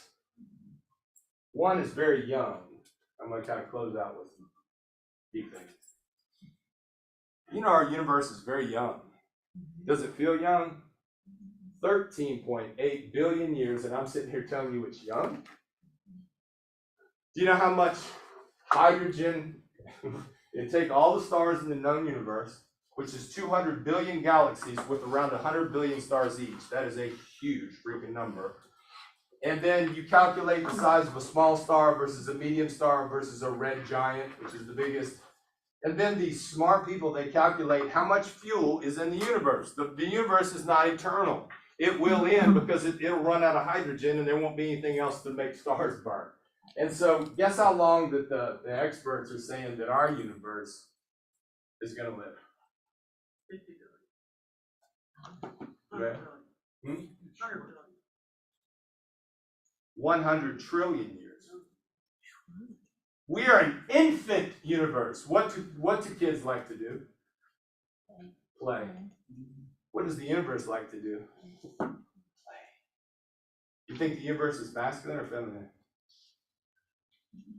L: One is very young. I'm going to kind of close out with some deep things. You know, our universe is very young. Does it feel young? 13.8 billion years, and I'm sitting here telling you it's young. Do you know how much hydrogen it take all the stars in the known universe, which is 200 billion galaxies with around 100 billion stars each? That is a huge freaking number. And then you calculate the size of a small star versus a medium star versus a red giant, which is the biggest. And then these smart people, they calculate how much fuel is in the universe. The universe is not eternal. It will end because it'll run out of hydrogen and there won't be anything else to make stars burn. And so guess how long that the experts are saying that our universe is going to live? 50 billion. Okay. 100 trillion years. We are an infant universe. What do kids like to do? Play. What does the universe like to do? Play. You think the universe is masculine or feminine?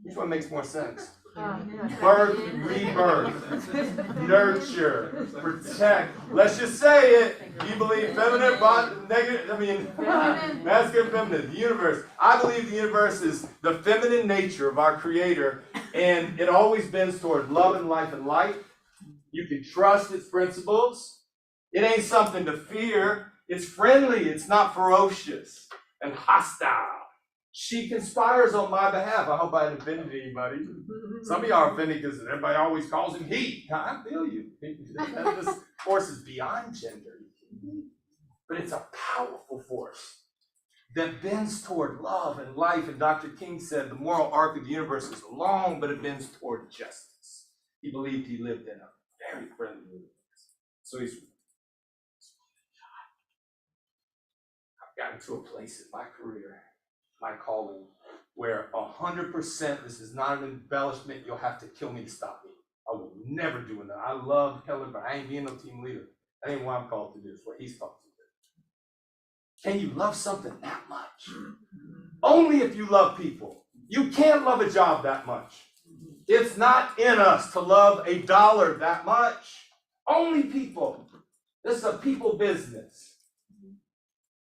L: Which one makes more sense? Birth, rebirth, nurture, protect. Let's just say it. Do you believe feminine, negative? I mean, masculine, feminine. The universe. I believe the universe is the feminine nature of our Creator, and it always bends toward love and life and light. You can trust its principles. It ain't something to fear. It's friendly. It's not ferocious and hostile. She conspires on my behalf. I hope I didn't offend anybody. Some of y'all are offended because everybody always calls him he. I feel you. This force is beyond gender. But it's a powerful force that bends toward love and life. And Dr. King said the moral arc of the universe is long, but it bends toward justice. He believed he lived in a very friendly universe. So I've gotten to a place in my career, my calling, where 100%, this is not an embellishment, you'll have to kill me to stop me. I will never do that. I love Keller, but I ain't being no team leader. That ain't what I'm called to do, it's what he's called to do. Can you love something that much? Only if you love people. You can't love a job that much. It's not in us to love a dollar that much. Only people. This is a people business.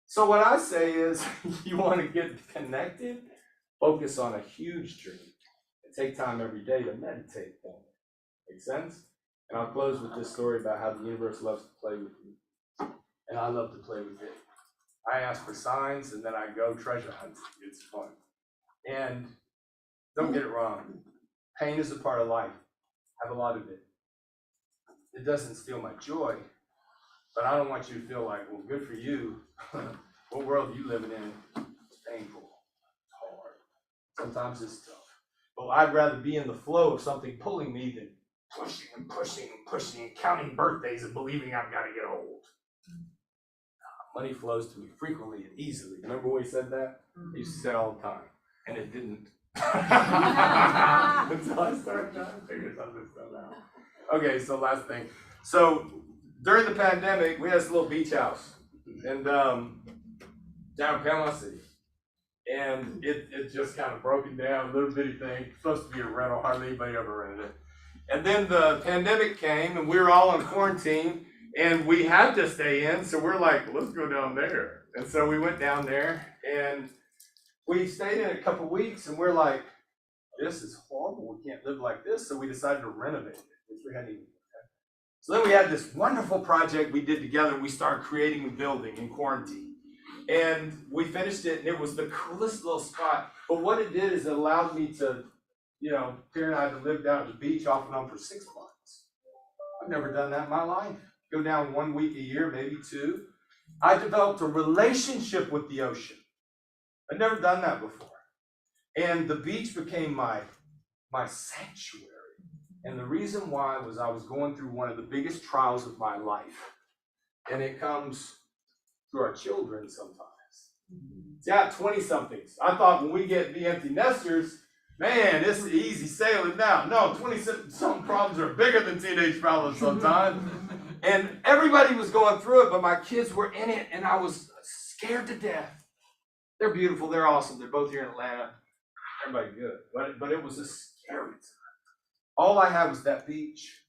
L: So what I say is, you want to get connected, focus on a huge dream, and take time every day to meditate on it. Make sense? And I'll close with this story about how the universe loves to play with you. And I love to play with it. I ask for signs, and then I go treasure hunt. It's fun. And don't get it wrong. Pain is a part of life. I have a lot of it. It doesn't steal my joy, but I don't want you to feel like, well, good for you. What world are you living in? It's painful. It's hard. Sometimes it's tough. But I'd rather be in the flow of something pulling me than pushing and pushing and pushing and counting birthdays and believing I've got to get old. Money flows to me frequently and easily. Remember when we said that? I used to say it all the time. And it didn't. Until I started trying to figure some of this stuff out. Okay, so last thing. So during the pandemic, we had this little beach house and down in Panama City. And it just kind of broken down, a little bitty thing. Supposed to be a rental, hardly anybody ever rented it. And then the pandemic came and we were all in quarantine and we had to stay in. So we're like, let's go down there. And so we went down there and we stayed in a couple weeks and we're like, this is horrible. We can't live like this. So we decided to renovate it, which we hadn't even. So then we had this wonderful project we did together. We started creating a building in quarantine. And we finished it and it was the coolest little spot. But what it did is it allowed me to, Karen and I to live down at the beach off and on for 6 months. I've never done that in my life. Go down 1 week a year, maybe 2. I developed a relationship with the ocean. I'd never done that before. And the beach became my sanctuary. And the reason why was I was going through one of the biggest trials of my life. And it comes through our children sometimes. Yeah, 20-somethings. I thought when we get to be empty nesters, man, this is easy sailing now. No, 20-something problems are bigger than teenage problems sometimes. And everybody was going through it, but my kids were in it, and I was scared to death. They're beautiful, they're awesome, they're both here in Atlanta. Everybody good, but it was a scary time. All I had was that beach,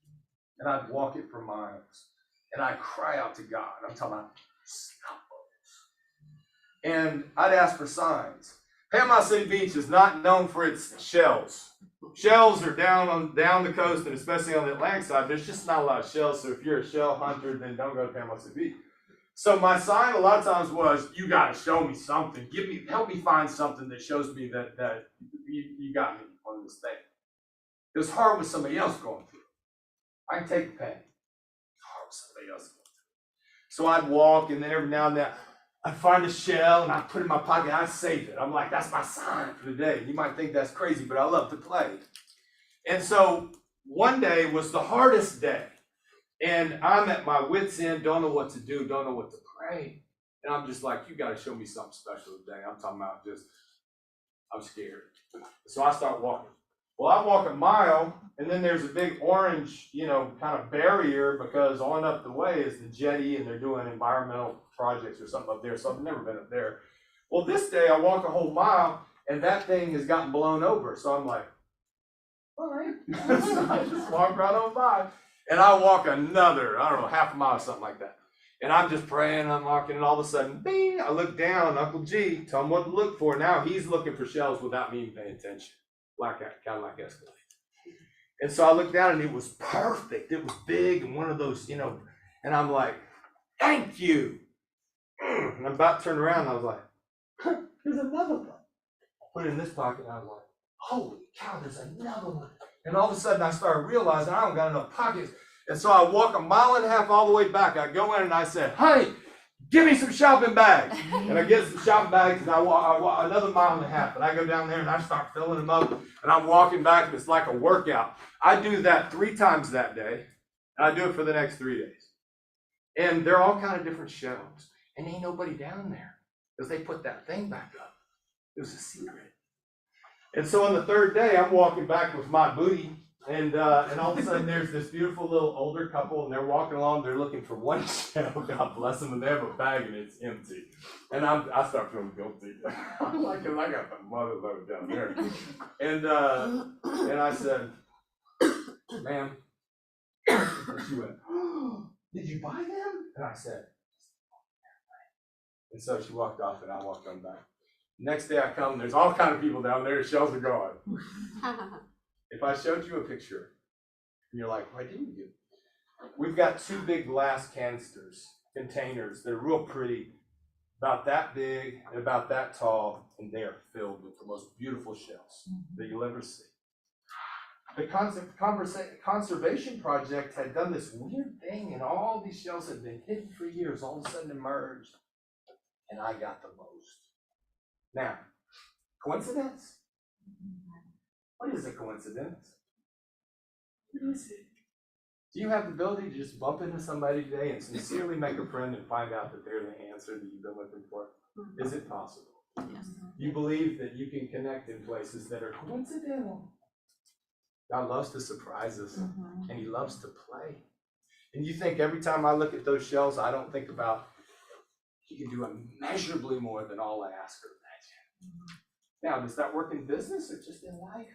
L: and I'd walk it for miles, and I'd cry out to God. I'm talking about stop us. And I'd ask for signs. Panama City Beach is not known for its shells. Shells are down the coast, and especially on the Atlantic side, there's just not a lot of shells. So if you're a shell hunter, then don't go to Panama City Beach. So my sign a lot of times was, you got to show me something. Help me find something that shows me that you got me on this thing. It was hard with somebody else going through it. I can take the pain. It's hard with somebody else going through it. So I'd walk, and then every now and then I'd find a shell, and I'd put it in my pocket, and I'd save it. I'm like, that's my sign for the day. You might think that's crazy, but I love to play. And so one day was the hardest day. And I'm at my wit's end, don't know what to do, don't know what to pray. And I'm just like, you got to show me something special today. I'm talking about I'm scared. So I start walking. Well, I walk a mile, and then there's a big orange, kind of barrier, because on up the way is the jetty, and they're doing environmental projects or something up there. So I've never been up there. Well, this day I walk a whole mile, and that thing has gotten blown over. So I'm like, all right. So I just walk right on by. And I walk another, half a mile or something like that. And I'm just praying, I'm walking, and all of a sudden, bing, I look down, Uncle G, tell him what to look for. Now he's looking for shells without me even paying attention. Kind of like Escalade. And so I looked down, and it was perfect. It was big, and one of those, and I'm like, thank you. And I'm about to turn around, and I was like, there's another one. I put it in this pocket, and I was like, holy cow, there's another one. And all of a sudden, I started realizing I don't got enough pockets. And so I walk 1.5 miles all the way back. I go in and I said, hey, give me some shopping bags. And I get some shopping bags, and I walk another 1.5 miles. And I go down there and I start filling them up. And I'm walking back, and it's like a workout. I do that 3 times that day. And I do it for the next 3 days. And they're all kind of different shells. And ain't nobody down there, because they put that thing back up. It was a secret. And so on the third day, I'm walking back with my booty, and all of a sudden there's this beautiful little older couple, and they're walking along, they're looking for one shell, God bless them, and they have a bag and it's empty. And I start feeling guilty. I'm like, 'cause I got the mother load down there. And I said, ma'am, and she went, oh, did you buy them? And I said, and so she walked off and I walked on back. Next day I come, there's all kind of people down there, the shells are gone. If I showed you a picture, and you're like, why didn't you? We've got 2 big glass canisters, containers, they're real pretty, about that big and about that tall, and they are filled with the most beautiful shells that you'll ever see. The conservation project had done this weird thing, and all these shells had been hidden for years, all of a sudden emerged, and I got the most. Now, coincidence? What is a coincidence? What is it? Do you have the ability to just bump into somebody today and sincerely make a friend and find out that they're the answer that you've been looking for? Is it possible?
M: Yes.
L: You believe that you can connect in places that are coincidental. God loves to surprise us, and He loves to play. And you think every time I look at those shells, I don't think about He can do immeasurably more than all I ask or imagine. Now, does that work in business or just in life?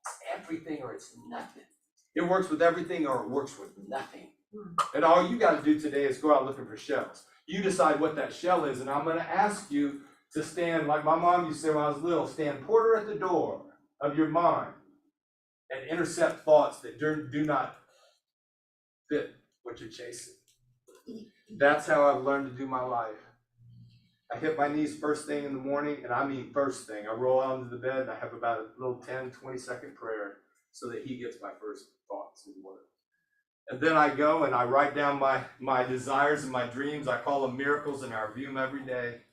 L: It's everything or it's nothing. It works with everything or it works with nothing. And all you got to do today is go out looking for shells. You decide what that shell is, and I'm going to ask you to stand, like my mom used to say when I was little, stand porter at the door of your mind and intercept thoughts that do not fit what you're chasing. That's how I've learned to do my life. I hit my knees first thing in the morning, and I mean first thing. I roll out into the bed, and I have about a little 10, 20-second prayer so that He gets my first thoughts and words. And then I go and I write down my desires and my dreams. I call them miracles, and I review them every day.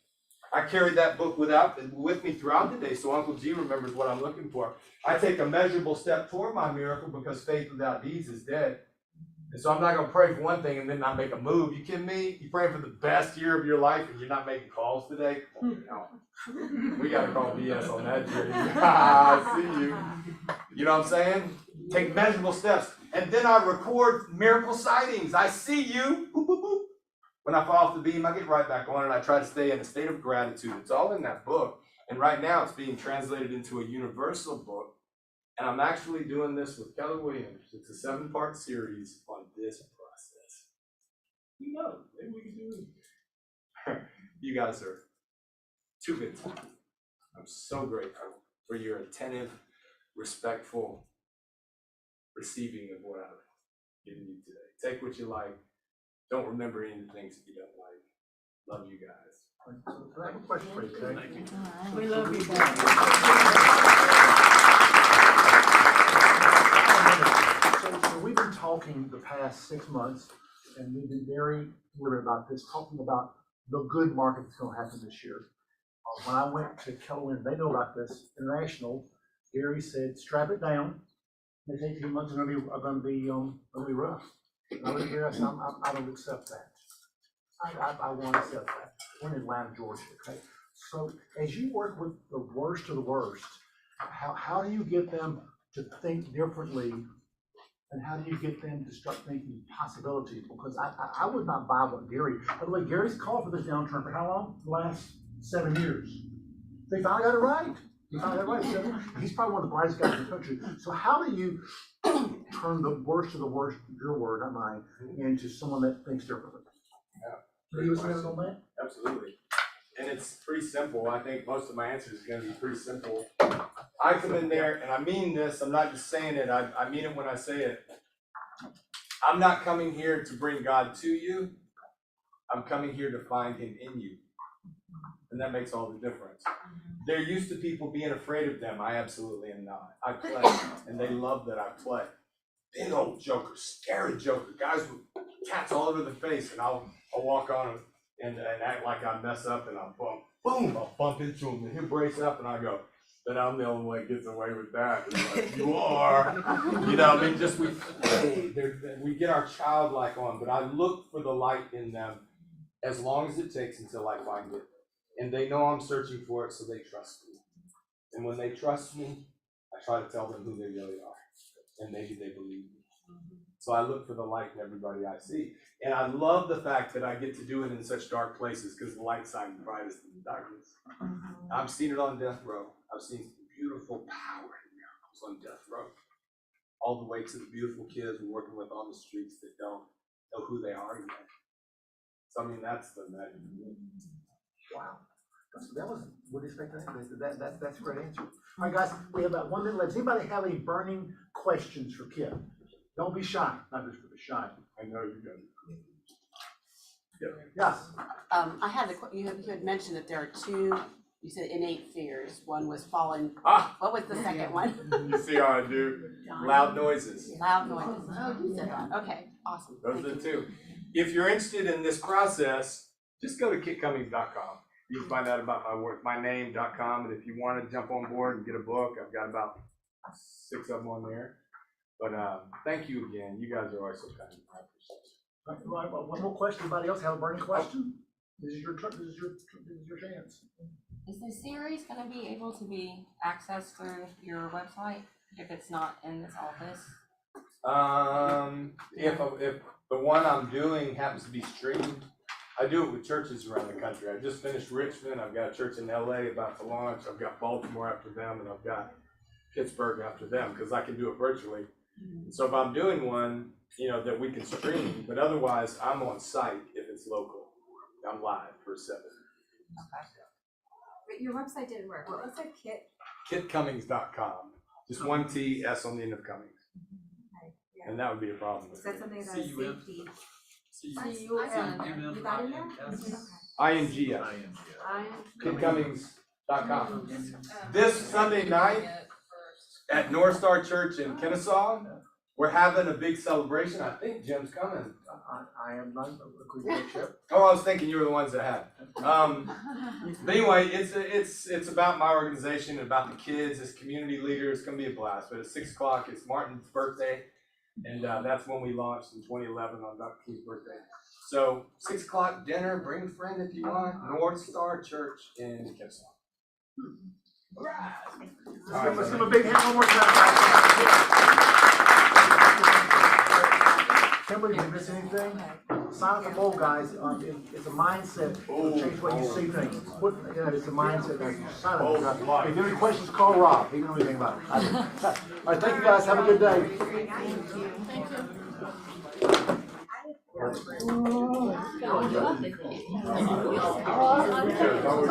L: I carry that book with me throughout the day, so Uncle G remembers what I'm looking for. I take a measurable step toward my miracle because faith without deeds is dead. And so I'm not going to pray for one thing and then not make a move. You kidding me? You praying for the best year of your life and you're not making calls today? Oh, no. We got to call BS on that, Jerry. I see you. You know what I'm saying? Take measurable steps. And then I record miracle sightings. I see you. Boop, boop, boop. When I fall off the beam, I get right back on and I try to stay in a state of gratitude. It's all in that book. And right now it's being translated into a universal book. And I'm actually doing this with Keller Williams. It's a 7-part series on this process. Who knows? Maybe we can do it. You guys are too good to me. I'm so grateful for your attentive, respectful receiving of what I've given you today. Take what you like. Don't remember any of the things that you don't like. Love you guys.
E: So I have a question for you, okay?
L: Thank you.
G: We love you guys.
E: So we've been talking the past 6 months, and we've been very worried about this, talking about the good market that's going to happen this year. When I went to Keller, they know about this, International, Gary said, strap it down. Next 18 months are going to be rough. And I looked at Gary, I said, I don't accept that. I won't accept that. We're in Atlanta, Georgia, okay? So as you work with the worst of the worst, how do you get them to think differently, and how do you get them to start thinking possibilities? Because I would not buy what Gary, by the way, Gary's called for this downturn for how long? The last 7 years. They finally got it right. He finally got it right. He's probably one of the brightest guys in the country. So how do you turn the worst of the worst, your word, not mine, into someone that thinks differently?
L: Yeah.
E: Can you expand on that?
L: Absolutely. And it's pretty simple. I think most of my answers is going to be pretty simple. I come in there, and I mean this, I'm not just saying it, I mean it when I say it. I'm not coming here to bring God to you. I'm coming here to find Him in you. And that makes all the difference. They're used to people being afraid of them. I absolutely am not. I play, and they love that I play. Big old joker, scary joker, guys with cats all over the face, and I'll walk on them and act like I mess up, and I'll bump into him, and he'll brace up, and I go, but I'm the only one that gets away with that. And like, you are. You know, I mean, just we get our childlike on, but I look for the light in them as long as it takes until I find it. And they know I'm searching for it, so they trust me. And when they trust me, I try to tell them who they really are, and maybe they believe me. So I look for the light in everybody I see. And I love the fact that I get to do it in such dark places, because the light shines brightest in the darkness. I've seen it on death row. I've seen some beautiful power and miracles on death row. All the way to the beautiful kids we're working with on the streets that don't know who they are yet. So I mean, that's the magic.
E: Wow. That was, what do you expect? That's a great answer. All right, guys, we have about 1 minute left. Does anybody have any burning questions for Kip? Don't be shy, not just be shy.
L: I know you do.
E: Yes.
G: I had you had mentioned that there are two, you said innate fears. One was falling. What was the second one?
L: You see how I do? Loud noises.
G: Loud noises. Oh, you said that. Okay, awesome.
L: Those are the two. If you're interested in this process, just go to kitcummings.com. You can find out about my work, myname.com, and if you want to jump on board and get a book, I've got about 6 of them on there. But thank you again. You guys are always so kind. I appreciate it.
E: All right, one more question. Anybody else have a burning question? This is your chance.
M: Is the series gonna be able to be accessed through your website if it's not in this office?
L: If the one I'm doing happens to be streamed, I do it with churches around the country. I just finished Richmond. I've got a church in LA about to launch. I've got Baltimore after them, and I've got Pittsburgh after them, because I can do it virtually. So if I'm doing one, that we can stream, but otherwise I'm on site if it's local. I'm live for 7.
D: But your website didn't work. What was it, Kit?
L: kitcummings.com. Just 1 T, S on the end of Cummings.
D: Okay, yeah.
L: And that would be a problem.
D: Is that something that is
K: CUM.
D: safety?
K: CUM.
D: You got in there?
L: INGS. kitcummings.com. This Sunday night at North Star Church in Kennesaw, we're having a big celebration. I think Jim's coming.
E: I am not.
L: Oh, I was thinking you were the ones that had. But anyway, it's about my organization, about the kids, as community leaders. It's gonna be a blast. But at 6 o'clock, it's Martin's birthday, and that's when we launched in 2011 on Dr. King's birthday. So 6 o'clock dinner. Bring a friend if you want. North Star Church in Kennesaw.
E: Let's give him a big hand one more time. Kimberly, did you miss anything? Sign up the bowl, guys. It's a mindset to change the way you see things. It's a mindset. Sign up. If you have any questions, call Rob. He can know anything about it. All right, thank you guys. Have a good day.
C: Thank you.